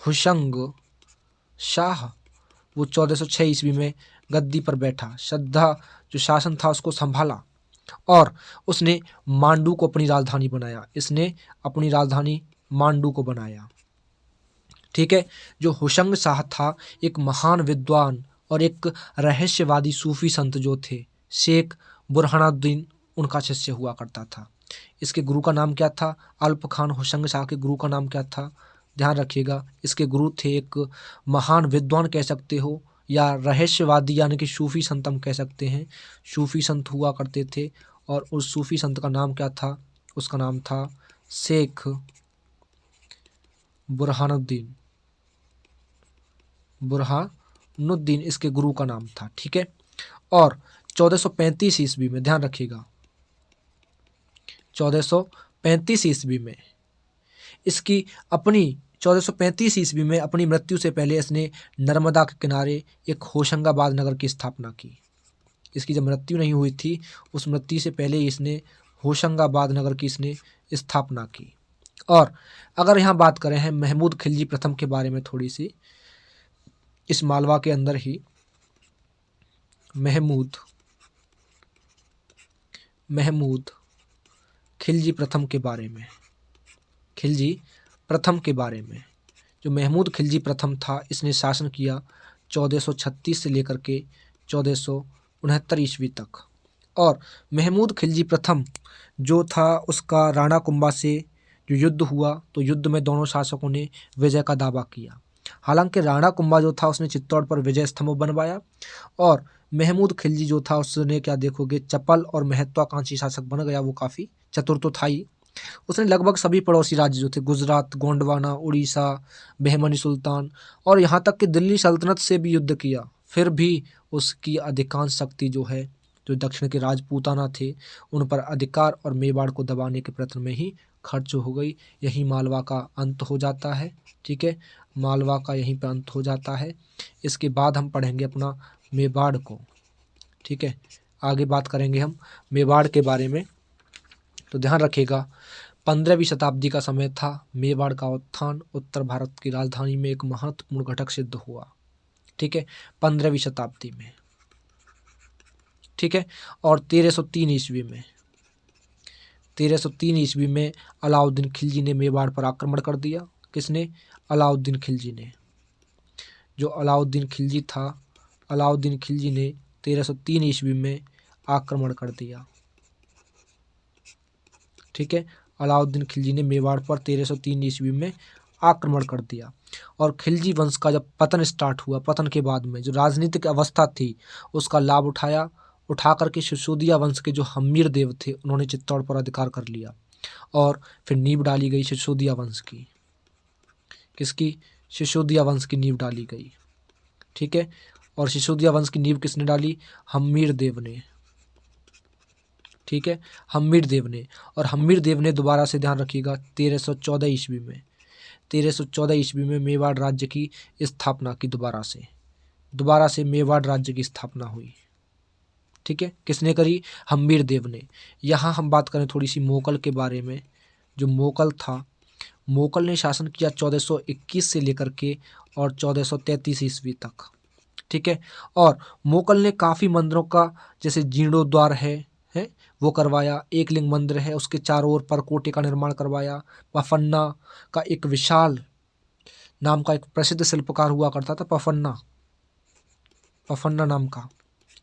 होशंग शाह। वो 1406 ईस्वी में गद्दी पर बैठा, श्रद्धा जो शासन था उसको संभाला और उसने मांडू को अपनी राजधानी बनाया। इसने अपनी राजधानी मांडू को बनाया। ठीक है, जो होशंग शाह था एक महान विद्वान और एक रहस्यवादी सूफी संत जो थे, शेख बुरहानुद्दीन उनका शिष्य हुआ करता था। इसके गुरु का नाम क्या था? अल्प खान होशंग शाह के गुरु का नाम क्या था? ध्यान रखिएगा, इसके गुरु थे एक महान विद्वान कह सकते हो, या रहस्यवादी यानी कि सूफी संत हम कह सकते हैं। सूफी संत हुआ करते थे और उस सूफी संत का नाम क्या था? उसका नाम था शेख बुरहानुद्दीन इसके गुरु का नाम था। ठीक है, और 1435 ईस्वी में, ध्यान रखिएगा, 1435 ईस्वी में इसकी अपनी 1435 ईस्वी में अपनी मृत्यु से पहले इसने नर्मदा के किनारे एक होशंगाबाद नगर की स्थापना की। इसकी जब मृत्यु नहीं हुई थी, उस मृत्यु से पहले इसने होशंगाबाद नगर की इसने स्थापना की। और अगर यहाँ बात करें हैं महमूद खिलजी प्रथम के बारे में थोड़ी सी, इस मालवा के अंदर ही महमूद खिलजी प्रथम के बारे में, जो महमूद खिलजी प्रथम था, इसने शासन किया 1436 से लेकर के 1469 ईस्वी तक। और महमूद खिलजी प्रथम जो था, उसका राणा कुंभा से जो युद्ध हुआ, तो युद्ध में दोनों शासकों ने विजय का दावा किया। हालांकि राणा कुंभा जो था उसने चित्तौड़ पर विजय स्तंभ बनवाया, और महमूद खिलजी जो था उसने क्या देखोगे, चपल और महत्वाकांक्षी शासक बन गया। वो काफ़ी चतुर तो था ही। उसने लगभग सभी पड़ोसी राज्य जो थे, गुजरात, गोंडवाना, उड़ीसा, बहमनी सुल्तान और यहाँ तक कि दिल्ली सल्तनत से भी युद्ध किया। फिर भी उसकी अधिकांश शक्ति जो है, जो दक्षिण के राजपूताना थे, उन पर अधिकार और मेवाड़ को दबाने के प्रयत्न में ही खर्च हो गई। यही मालवा का अंत हो जाता है। ठीक है, मालवा का यहीं पर अंत हो जाता है। इसके बाद हम पढ़ेंगे अपना मेवाड़ को। ठीक है, आगे बात करेंगे हम मेवाड़ के बारे में। तो ध्यान रखिएगा, 15वीं शताब्दी का समय था। मेवाड़ का उत्थान उत्तर भारत की राजधानी में एक महत्वपूर्ण घटक सिद्ध हुआ। ठीक है, 15वीं शताब्दी में। ठीक है, और 1303 ईस्वी में अलाउद्दीन खिलजी ने मेवाड़ पर आक्रमण कर दिया। किसने? अलाउद्दीन खिलजी ने। जो अलाउद्दीन खिलजी था, अलाउद्दीन खिलजी ने 1303 ईस्वी में आक्रमण कर दिया। ठीक है, अलाउद्दीन खिलजी ने मेवाड़ पर 1303 ईस्वी में आक्रमण कर दिया। और खिलजी वंश का जब पतन स्टार्ट हुआ, पतन के बाद में जो राजनीतिक अवस्था थी उसका लाभ उठा करके सिसोदिया वंश के जो हम्मीर देव थे, उन्होंने चित्तौड़ पर अधिकार कर लिया और फिर नींव डाली गई सिसोदिया वंश की। किसकी? सिसोदिया वंश की नींव डाली गई। ठीक है, और सिसोदिया वंश की नींव किसने डाली? हम्मीर देव ने। ठीक है, हम्मीर देव ने। और हम्मीर देव ने दोबारा से, ध्यान रखिएगा, 1314 ईस्वी में मेवाड़ राज्य की स्थापना की। दोबारा से मेवाड़ राज्य की स्थापना हुई। ठीक है, किसने करी? हम्मीर देव ने। यहाँ हम बात करें थोड़ी सी मोकल के बारे में। जो मोकल था, मोकल ने शासन किया 1421 से लेकर के और 1433 ईस्वी तक। ठीक है, और मोकल ने काफ़ी मंदिरों का, जैसे जीर्णोद्वार है वो करवाया। एक लिंग मंदिर है, उसके चारों ओर परकोटे का निर्माण करवाया। पफन्ना का एक विशाल नाम का एक प्रसिद्ध शिल्पकार हुआ करता था, पफन्ना नाम का।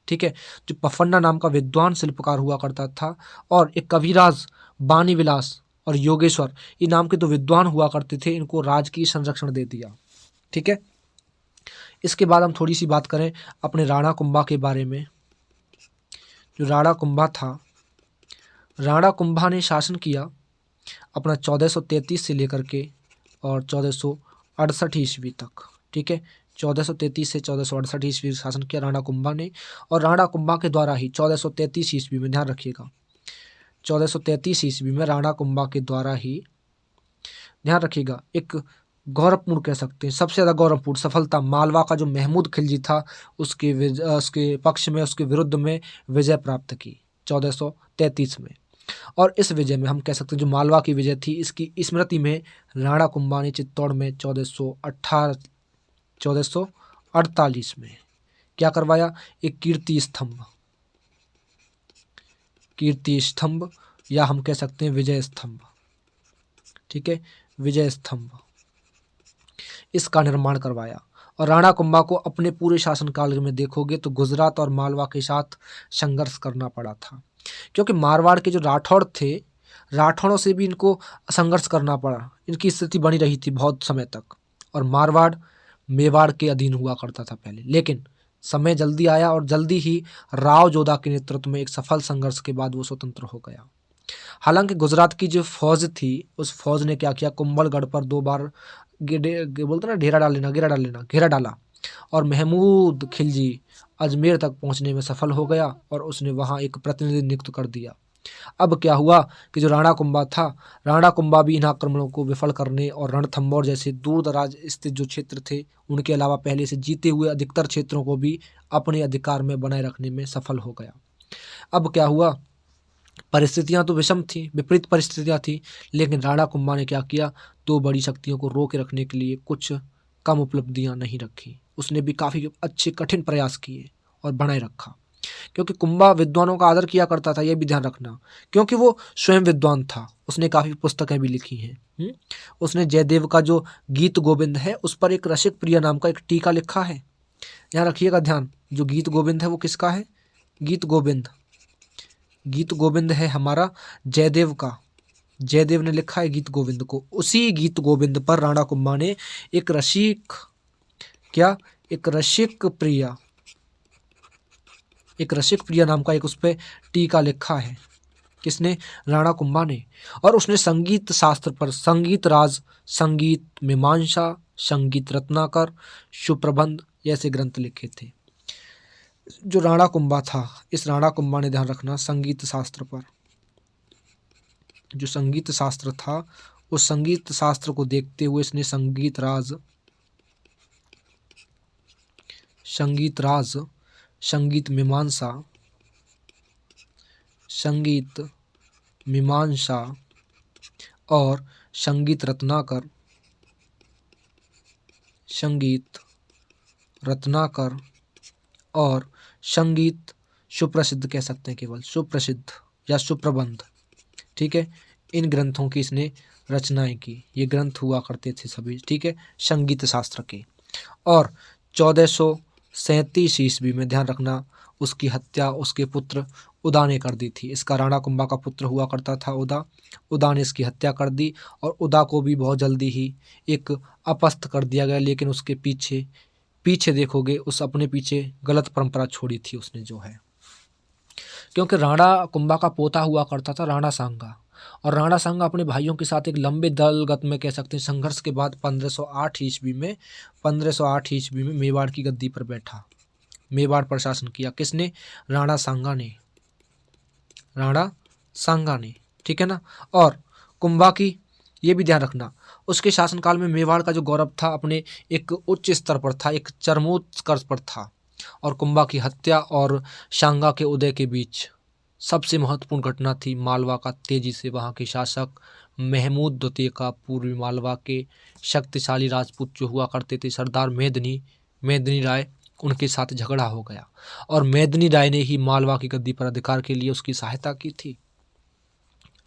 ठीक है, जो पफन्ना नाम का विद्वान शिल्पकार हुआ करता था, और एक कविराज, बानी विलास और योगेश्वर, ये नाम के दो विद्वान हुआ करते थे। इनको राजकीय संरक्षण दे दिया। ठीक है, इसके बाद हम थोड़ी सी बात करें अपने राणा कुंभा के बारे में। जो राणा कुंभा था, राणा कुंभा ने शासन किया अपना 1433 से लेकर के और 1468 ईस्वी तक। ठीक है, 1433 से 1468 ईस्वी शासन किया राणा कुंभा ने। और राणा कुंभा के द्वारा ही 1433 ईस्वी में, ध्यान रखिएगा, 1433 ईस्वी में राणा कुंभा के द्वारा ही, ध्यान रखिएगा, एक गौरवपूर्ण कह सकते हैं, सबसे ज़्यादा गौरवपूर्ण सफलता मालवा का जो महमूद खिलजी था उसके पक्ष में, उसके विरुद्ध में विजय प्राप्त की 1433 में। और इस विजय में हम कह सकते हैं जो मालवा की विजय थी, इसकी स्मृति में राणा कुंभा ने चित्तौड़ में 1448 में क्या करवाया, एक कीर्ति स्तंभ या हम कह सकते हैं विजय स्तंभ, ठीक है, विजय स्तंभ, इसका निर्माण करवाया। और राणा कुंभा को अपने पूरे शासनकाल में देखोगे तो गुजरात और मालवा के साथ संघर्ष करना पड़ा था, क्योंकि मारवाड़ के जो राठौड़ थे, राठौड़ों से भी इनको संघर्ष करना पड़ा, इनकी स्थिति बनी रही थी बहुत समय तक। और मारवाड़ मेवाड़ के अधीन हुआ करता था पहले, लेकिन समय जल्दी आया और जल्दी ही राव जोधा के नेतृत्व में एक सफल संघर्ष के बाद वो स्वतंत्र हो गया। हालांकि गुजरात की जो फौज थी, उस फौज ने क्या किया, कुंभलगढ़ पर 2 बार बोलते ना घेरा डाला और महमूद खिलजी अजमेर तक पहुंचने में सफल हो गया और उसने वहां एक प्रतिनिधि नियुक्त कर दिया। अब क्या हुआ कि जो राणा कुंभा था, राणा कुंभा भी इन आक्रमणों को विफल करने और रणथंभौर जैसे दूर दराज स्थित जो क्षेत्र थे, उनके अलावा पहले से जीते हुए अधिकतर क्षेत्रों को भी अपने अधिकार में बनाए रखने में सफल हो गया। अब क्या हुआ, परिस्थितियां तो विषम थी, विपरीत परिस्थितियां थी, लेकिन राणा कुंभा ने क्या किया, 2 बड़ी शक्तियों को रोके रखने के लिए कुछ कम उपलब्धियां नहीं रखी, उसने भी काफ़ी अच्छे कठिन प्रयास किए और बनाए रखा। क्योंकि कुंभा विद्वानों का आदर किया करता था, यह भी ध्यान रखना, क्योंकि वो स्वयं विद्वान था, उसने काफ़ी पुस्तकें भी लिखी हैं। उसने जयदेव का जो गीत गोविंद है उस पर एक रसिक प्रिय नाम का एक टीका लिखा है, यहाँ रखिएगा ध्यान, जो गीत गोविंद है वो किसका है, गीत गोविंद है हमारा जयदेव का, जयदेव ने लिखा है गीत गोविंद को। उसी गीत गोविंद पर राणा कुंभा ने एक रसिक प्रिया नाम का एक उस पर टीका लिखा है, किसने, राणा कुंभा ने। और उसने संगीत शास्त्र पर संगीत राज, संगीत मीमांसा, संगीत रत्नाकर, सुप्रबंध जैसे ग्रंथ लिखे थे। जो राणा कुंभा था, इस राणा कुंभा ने, ध्यान रखना, संगीत शास्त्र पर जो संगीत शास्त्र था, उस संगीत शास्त्र को देखते हुए इसने संगीत राज, संगीत मीमांसा और संगीत रत्नाकर और संगीत सुप्रसिद्ध कह सकते हैं, केवल सुप्रसिद्ध या सुप्रबंध, ठीक है, इन ग्रंथों की इसने रचनाएं की। ये ग्रंथ हुआ करते थे सभी, ठीक है, संगीत शास्त्र के। और 1437 ईस्वी में, ध्यान रखना, उसकी हत्या उसके पुत्र उदा ने कर दी थी। इसका राणा कुंभा का पुत्र हुआ करता था उदा ने इसकी हत्या कर दी और उदा को भी बहुत जल्दी ही एक अपस्थ कर दिया गया। लेकिन उसके पीछे देखोगे, उस अपने पीछे गलत परंपरा छोड़ी थी उसने, जो है, क्योंकि राणा कुंभा का पोता हुआ करता था राणा सांगा, और राणा सांगा अपने भाइयों के साथ एक लंबे दलगत में कह सकते हैं संघर्ष के बाद 1508 ईस्वी में मेवाड़ की गद्दी पर बैठा, मेवाड़ पर शासन किया। किसने, राणा सांगा ने, ठीक है ना। और कुंभा की ये भी ध्यान रखना, उसके शासनकाल में मेवाड़ का जो गौरव था अपने एक उच्च स्तर पर था, एक चरमोत्कर्ष पर था। और कुंभा की हत्या और सांगा के उदय के बीच सबसे महत्वपूर्ण घटना थी मालवा का तेजी से वहाँ के शासक महमूद द्वितीय का पूर्वी मालवा के शक्तिशाली राजपूत जो हुआ करते थे सरदार मेदिनी राय, उनके साथ झगड़ा हो गया और मेदिनी राय ने ही मालवा की गद्दी पर अधिकार के लिए उसकी सहायता की थी।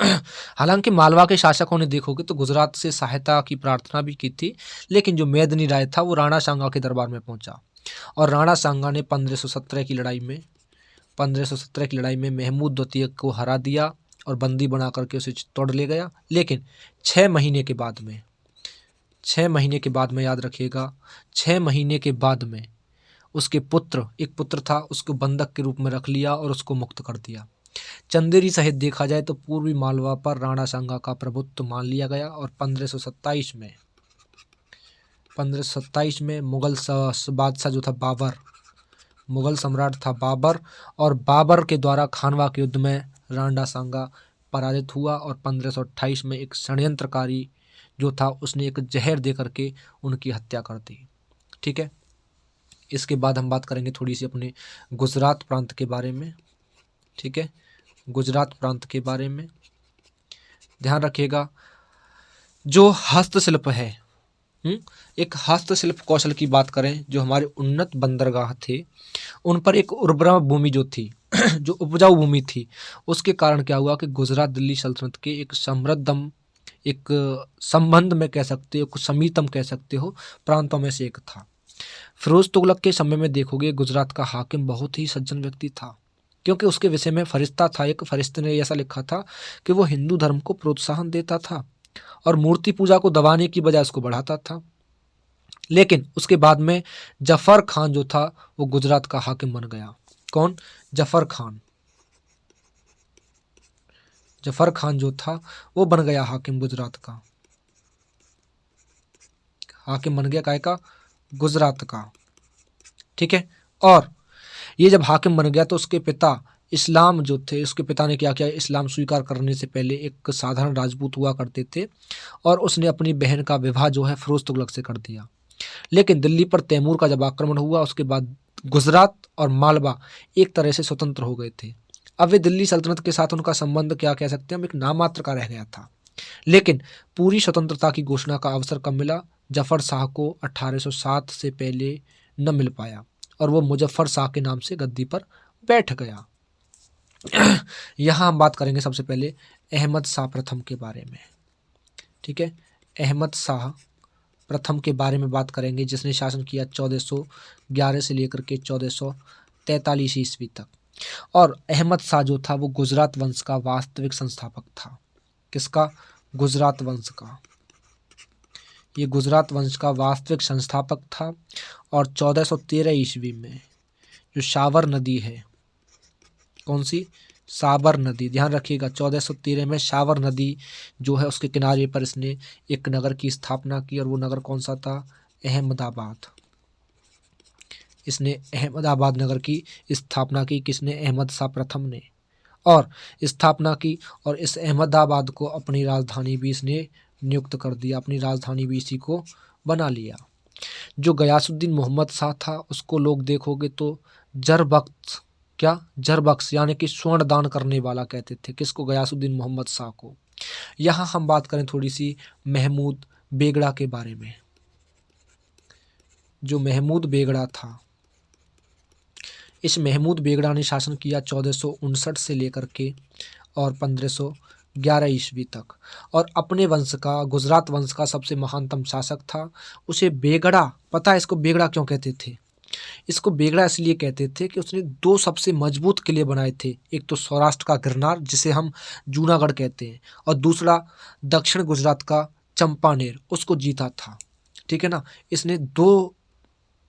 हालांकि मालवा के शासकों ने देखोगे तो गुजरात से सहायता की प्रार्थना भी की थी, लेकिन जो मेदिनी राय था वो राणा सांगा के दरबार में पहुंचा और राणा सांगा ने 1517 की लड़ाई में महमूद द्वितीय को हरा दिया और बंदी बना करके उसे चित्तौड़ ले गया। लेकिन 6 महीने के बाद में याद रखिएगा, 6 महीने के बाद में उसके एक पुत्र था, उसको बंधक के रूप में रख लिया और उसको मुक्त कर दिया। चंदेरी सहित देखा जाए तो पूर्वी मालवा पर राणा सांगा का प्रभुत्व मान लिया गया और 1527 1527 में बादशाह जो था बाबर, मुगल सम्राट था बाबर, और बाबर के द्वारा खानवा के युद्ध में रांडा सांगा पराजित हुआ और 1528 में एक षड्यंत्रकारी जो था उसने एक जहर दे करके उनकी हत्या कर दी। ठीक है, इसके बाद हम बात करेंगे थोड़ी सी अपने गुजरात प्रांत के बारे में। ठीक है, गुजरात प्रांत के बारे में ध्यान रखिएगा। जो हस्तशिल्प है, एक हस्तशिल्प कौशल की बात करें, जो हमारे उन्नत बंदरगाह थे उन पर एक उर्वरा भूमि जो थी जो उपजाऊ भूमि थी, उसके कारण क्या हुआ कि गुजरात दिल्ली सल्तनत के एक समृद्धम, एक संबंध में कह सकते हो, समीतम कह सकते हो, प्रांतों में से एक था। फिरोज तुगलक के समय में देखोगे गुजरात का हाकिम बहुत ही सज्जन व्यक्ति था, क्योंकि उसके विषय में फरिश्ता था, एक फरिश्ते ने ऐसा लिखा था कि वो हिंदू धर्म को प्रोत्साहन देता था और मूर्ति पूजा को दबाने की बजाय उसको बढ़ाता था। लेकिन उसके बाद में जफर खान जो था वो गुजरात का हाकिम बन गया। कौन? जफर खान। जफर खान जो था वो बन गया हाकिम, गुजरात का हाकिम बन गया, काय का? गुजरात का। ठीक है, और ये जब हाकिम बन गया तो उसके पिता इस्लाम जो थे, उसके पिता ने क्या किया, इस्लाम स्वीकार करने से पहले एक साधारण राजपूत हुआ करते थे और उसने अपनी बहन का विवाह जो है फिरोज तुगलक से कर दिया। लेकिन दिल्ली पर तैमूर का जब आक्रमण हुआ उसके बाद गुजरात और मालवा एक तरह से स्वतंत्र हो गए थे। अब वे दिल्ली सल्तनत के साथ उनका संबंध क्या कह सकते हैं हम, एक नामात्र का रह गया था। लेकिन पूरी स्वतंत्रता की घोषणा का अवसर कब मिला? जफर शाह को 1807 से पहले न मिल पाया और वो मुजफ्फर शाह के नाम से गद्दी पर बैठ गया। यहाँ हम बात करेंगे सबसे पहले अहमद शाह प्रथम के बारे में। ठीक है, अहमद शाह प्रथम के बारे में बात करेंगे, जिसने शासन किया 1411 से लेकर के 1443 ईस्वी तक। और अहमद शाह जो था वो गुजरात वंश का वास्तविक संस्थापक था। किसका? गुजरात वंश का। ये गुजरात वंश का वास्तविक संस्थापक था। और 1413 ईस्वी में जो साबर नदी है, कौन सी? साबर नदी, ध्यान रखिएगा, 1413 में साबर नदी जो है उसके किनारे पर इसने एक नगर की स्थापना की और वो नगर कौन सा था? अहमदाबाद। इसने अहमदाबाद नगर की स्थापना की। किसने? अहमद शाह प्रथम ने, और स्थापना की। और इस अहमदाबाद को अपनी राजधानी भी इसने नियुक्त कर दिया, अपनी राजधानी भी इसी को बना लिया। जो गयासुद्दीन मोहम्मद शाह था उसको लोग देखोगे तो जरबख्श, क्या? जरबख्श यानी कि स्वर्ण दान करने वाला कहते थे। किसको? गयासुद्दीन मोहम्मद शाह को। यहाँ हम बात करें थोड़ी सी महमूद बेगड़ा के बारे में। जो महमूद बेगड़ा था, इस महमूद बेगड़ा ने शासन किया 1459 से लेकर के और 1511 ईस्वी तक, और अपने वंश का, गुजरात वंश का सबसे महानतम शासक था। उसे बेगड़ा, पता है इसको बेगड़ा क्यों कहते थे? इसको बेगड़ा इसलिए कहते थे कि उसने दो सबसे मजबूत किले बनाए थे। एक तो सौराष्ट्र का गिरनार, जिसे हम जूनागढ़ कहते हैं, और दूसरा दक्षिण गुजरात का चंपानेर, उसको जीता था। ठीक है ना, इसने दो,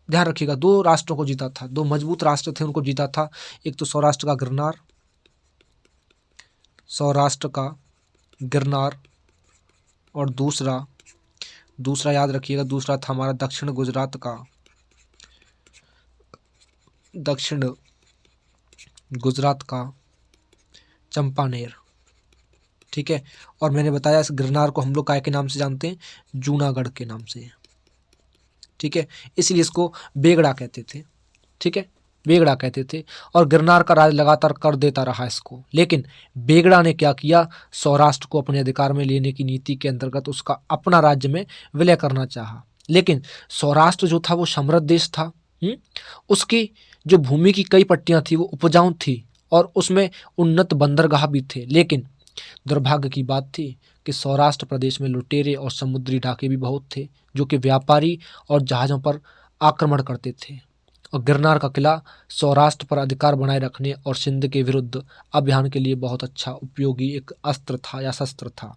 ध्यान रखिएगा, दो राष्ट्रों को जीता था, दो मजबूत राष्ट्र थे उनको जीता था। एक तो सौराष्ट्र का गिरनार, सौराष्ट्र का गिरनार, और दूसरा याद रखिएगा, दूसरा था हमारा दक्षिण गुजरात का, दक्षिण गुजरात का चंपानेर। ठीक है, और मैंने बताया इस गिरनार को हम लोग काय के नाम से जानते हैं? जूनागढ़ के नाम से। ठीक है, इसलिए इसको बेगड़ा कहते थे। ठीक है, बेगड़ा कहते थे, और गिरनार का राज लगातार कर देता रहा इसको। लेकिन बेगड़ा ने क्या किया? सौराष्ट्र को अपने अधिकार में लेने की नीति के अंतर्गत उसका अपना राज्य में विलय करना चाहा। लेकिन सौराष्ट्र जो था वो समृद्ध देश था। उसकी जो भूमि की कई पट्टियां थी वो उपजाऊ थी और उसमें उन्नत बंदरगाह भी थे। लेकिन दुर्भाग्य की बात थी कि सौराष्ट्र प्रदेश में लुटेरे और समुद्री डाके भी बहुत थे, जो कि व्यापारी और जहाज़ों पर आक्रमण करते थे। और गिरनार का किला सौराष्ट्र पर अधिकार बनाए रखने और सिंध के विरुद्ध अभियान के लिए बहुत अच्छा उपयोगी एक अस्त्र था या शस्त्र था।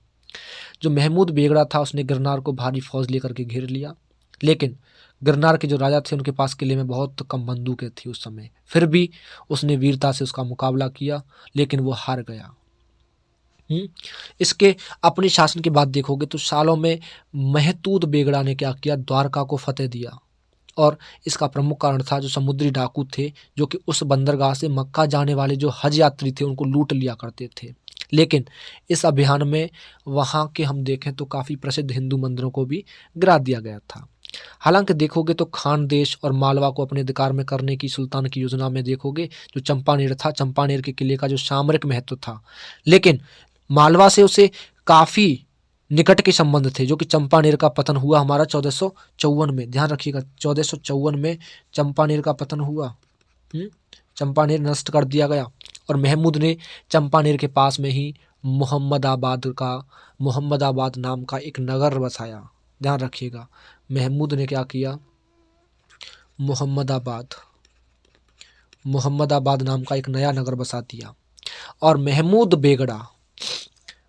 जो महमूद बेगड़ा था उसने गिरनार को भारी फौज लेकर के घेर लिया। लेकिन गिरनार के जो राजा थे उनके पास किले में बहुत कम बंदूकें थी उस समय। फिर भी उसने वीरता से उसका मुकाबला किया, लेकिन वो हार गया। इसके अपने शासन के बाद देखोगे तो सालों में महतूत बेगड़ा ने क्या किया, द्वारका को फतेह दिया। और इसका प्रमुख कारण था जो समुद्री डाकू थे, जो कि उस बंदरगाह से मक्का जाने वाले जो हज यात्री थे उनको लूट लिया करते थे। लेकिन इस अभियान में वहाँ के हम देखें तो काफ़ी प्रसिद्ध हिंदू मंदिरों को भी गिरा दिया गया था। हालांकि देखोगे तो खानदेश और मालवा को अपने अधिकार में करने की सुल्तान की योजना में देखोगे जो चंपानेर था, चंपानेर के किले का जो सामरिक महत्व था, लेकिन मालवा से उसे काफ़ी निकट के संबंध थे, जो कि चंपानेर का पतन हुआ हमारा 1454 में। ध्यान रखिएगा 1454 में चंपानेर का पतन हुआ। चंपानेर नष्ट कर दिया गया और महमूद ने चंपानेर के पास में ही मोहम्मदाबाद नाम का एक नगर बसाया। ध्यान रखिएगा महमूद ने क्या किया, मोहम्मदाबाद नाम का एक नया नगर बसा दिया। और महमूद बेगड़ा,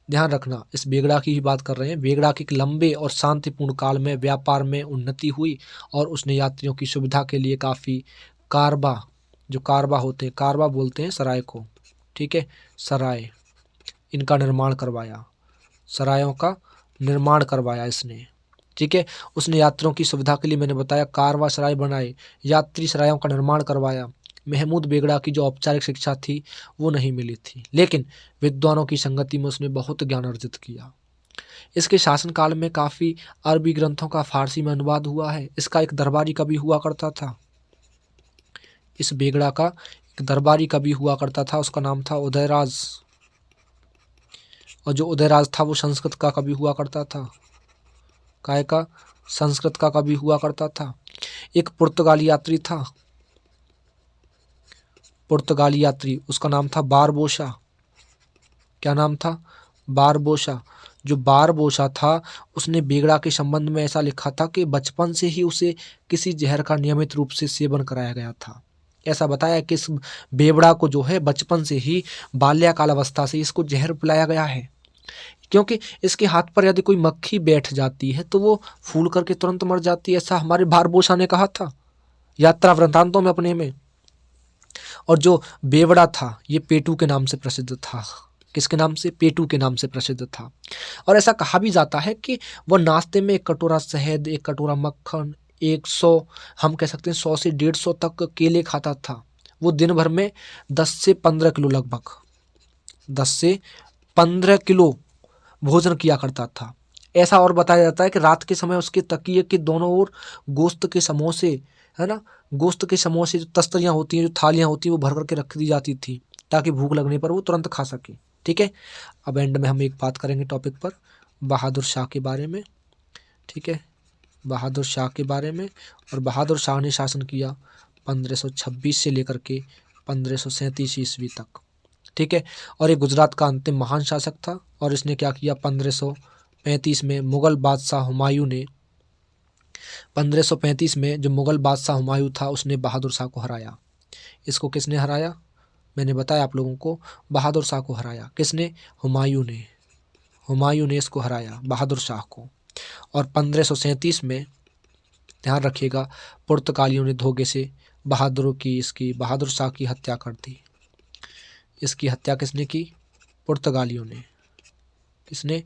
ध्यान रखना इस बेगड़ा की ही बात कर रहे हैं, बेगड़ा के एक लंबे और शांतिपूर्ण काल में व्यापार में उन्नति हुई और उसने यात्रियों की सुविधा के लिए काफ़ी कारबा, जो कारबा होते हैं, कारबा बोलते हैं सराय को, ठीक है, सराय, इनका निर्माण करवाया, सरायों का निर्माण करवाया इसने, ठीक है। उसने यात्रियों की सुविधा के लिए मैंने बताया कारवा सराय बनाए, यात्री सरायों का निर्माण करवाया। महमूद बेगड़ा की जो औपचारिक शिक्षा थी वो नहीं मिली थी, लेकिन विद्वानों की संगति में उसने बहुत ज्ञान अर्जित किया। इसके शासनकाल में काफ़ी अरबी ग्रंथों का फारसी में अनुवाद हुआ है। इसका एक दरबारी कवि हुआ करता था, इस बेगड़ा का एक दरबारी कवि हुआ करता था, उसका नाम था उदयराज। और जो उदयराज था वो संस्कृत का कवि हुआ करता था, काय का, संस्कृत का कवि हुआ करता था। एक पुर्तगाली यात्री था, पुर्तगाली यात्री, उसका नाम था बारबोसा। क्या नाम था, बारबोसा। जो बारबोसा था उसने बेगड़ा के संबंध में ऐसा लिखा था कि बचपन से ही उसे किसी जहर का नियमित रूप से सेवन कराया गया था। ऐसा बताया कि इस बेवड़ा को जो है बचपन से ही, बाल्याकाल अवस्था से इसको जहर पिलाया गया है, क्योंकि इसके हाथ पर यदि कोई मक्खी बैठ जाती है तो वो फूल करके तुरंत मर जाती है, ऐसा हमारे बारबोसा ने कहा था यात्रा वृत्तांतों में अपने में। और जो बेवड़ा था ये पेटू के नाम से प्रसिद्ध था। किसके नाम से, पेटू के नाम से प्रसिद्ध था। और ऐसा कहा भी जाता है कि वह नाश्ते में एक कटोरा शहद, एक कटोरा मक्खन, 100, हम कह सकते हैं 100 से 150 तक केले खाता था। वो दिन भर में 10 से 15 किलो, लगभग 10 से 15 किलो भोजन किया करता था। ऐसा और बताया जाता है कि रात के समय उसके तकिए के दोनों ओर गोश्त के समोसे, है ना, गोश्त के समोसे, जो तस्तरियाँ होती हैं, जो थालियाँ होती हैं, वो भर करके रख दी जाती थी ताकि भूख लगने पर वो तुरंत खा सके, ठीक है। अब एंड में हम एक बात करेंगे टॉपिक पर, बहादुर शाह के बारे में, ठीक है, बहादुर शाह के बारे में। और बहादुर शाह ने शासन किया 1526 से लेकर के 1537 ईस्वी तक, ठीक है। और ये गुजरात का अंतिम महान शासक था। और इसने क्या किया, 1535 में मुग़ल बादशाह हुमायूं ने, 1535 में जो मुग़ल बादशाह हुमायूं था उसने बहादुर शाह को हराया। इसको किसने हराया, मैंने बताया आप लोगों को, बहादुर शाह को हराया। किसने, हुमायूं ने, हुमायूं ने इसको हराया बहादुर शाह को। और 1537 में, ध्यान रखिएगा, पुर्तगालियों ने धोखे से बहादुर शाह की हत्या कर दी। इसकी हत्या किसने की, पुर्तगालियों ने। किसने,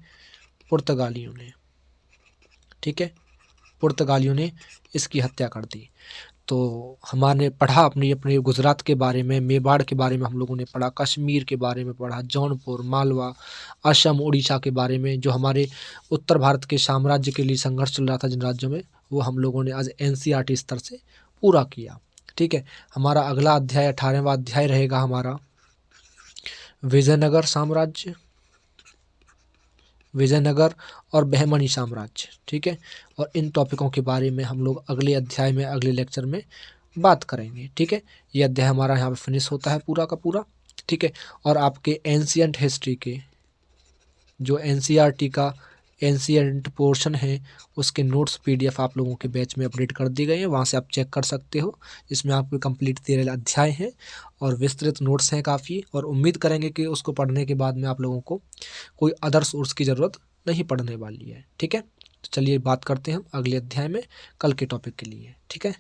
पुर्तगालियों ने, ठीक है, पुर्तगालियों ने इसकी हत्या कर दी। तो हमारे पढ़ा अपने गुजरात के बारे में, मेवाड़ के बारे में हम लोगों ने पढ़ा, कश्मीर के बारे में पढ़ा, जौनपुर, मालवा, असम, उड़ीसा के बारे में, जो हमारे उत्तर भारत के साम्राज्य के लिए संघर्ष चल रहा था जिन राज्यों में, वो हम लोगों ने आज NCERT स्तर से पूरा किया, ठीक है। हमारा अगला अध्याय 18वां अध्याय रहेगा हमारा विजयनगर साम्राज्य, विजयनगर और बहमनी साम्राज्य, ठीक है। और इन टॉपिकों के बारे में हम लोग अगले अध्याय में, अगले लेक्चर में बात करेंगे, ठीक है। ये अध्याय हमारा यहाँ पे फिनिश होता है पूरा का पूरा, ठीक है। और आपके एंशियंट हिस्ट्री के जो NCERT का एंशियंट पोर्शन है उसके नोट्स PDF आप लोगों के बैच में अपडेट कर दिए गए हैं, वहाँ से आप चेक कर सकते हो। इसमें आपके कंप्लीट 13 अध्याय हैं और विस्तृत नोट्स हैं काफ़ी। और उम्मीद करेंगे कि उसको पढ़ने के बाद में आप लोगों को कोई अदर सोर्स की ज़रूरत नहीं पड़ने वाली है, ठीक है। तो चलिए बात करते हैं हम अगले अध्याय में कल के टॉपिक के लिए, ठीक है।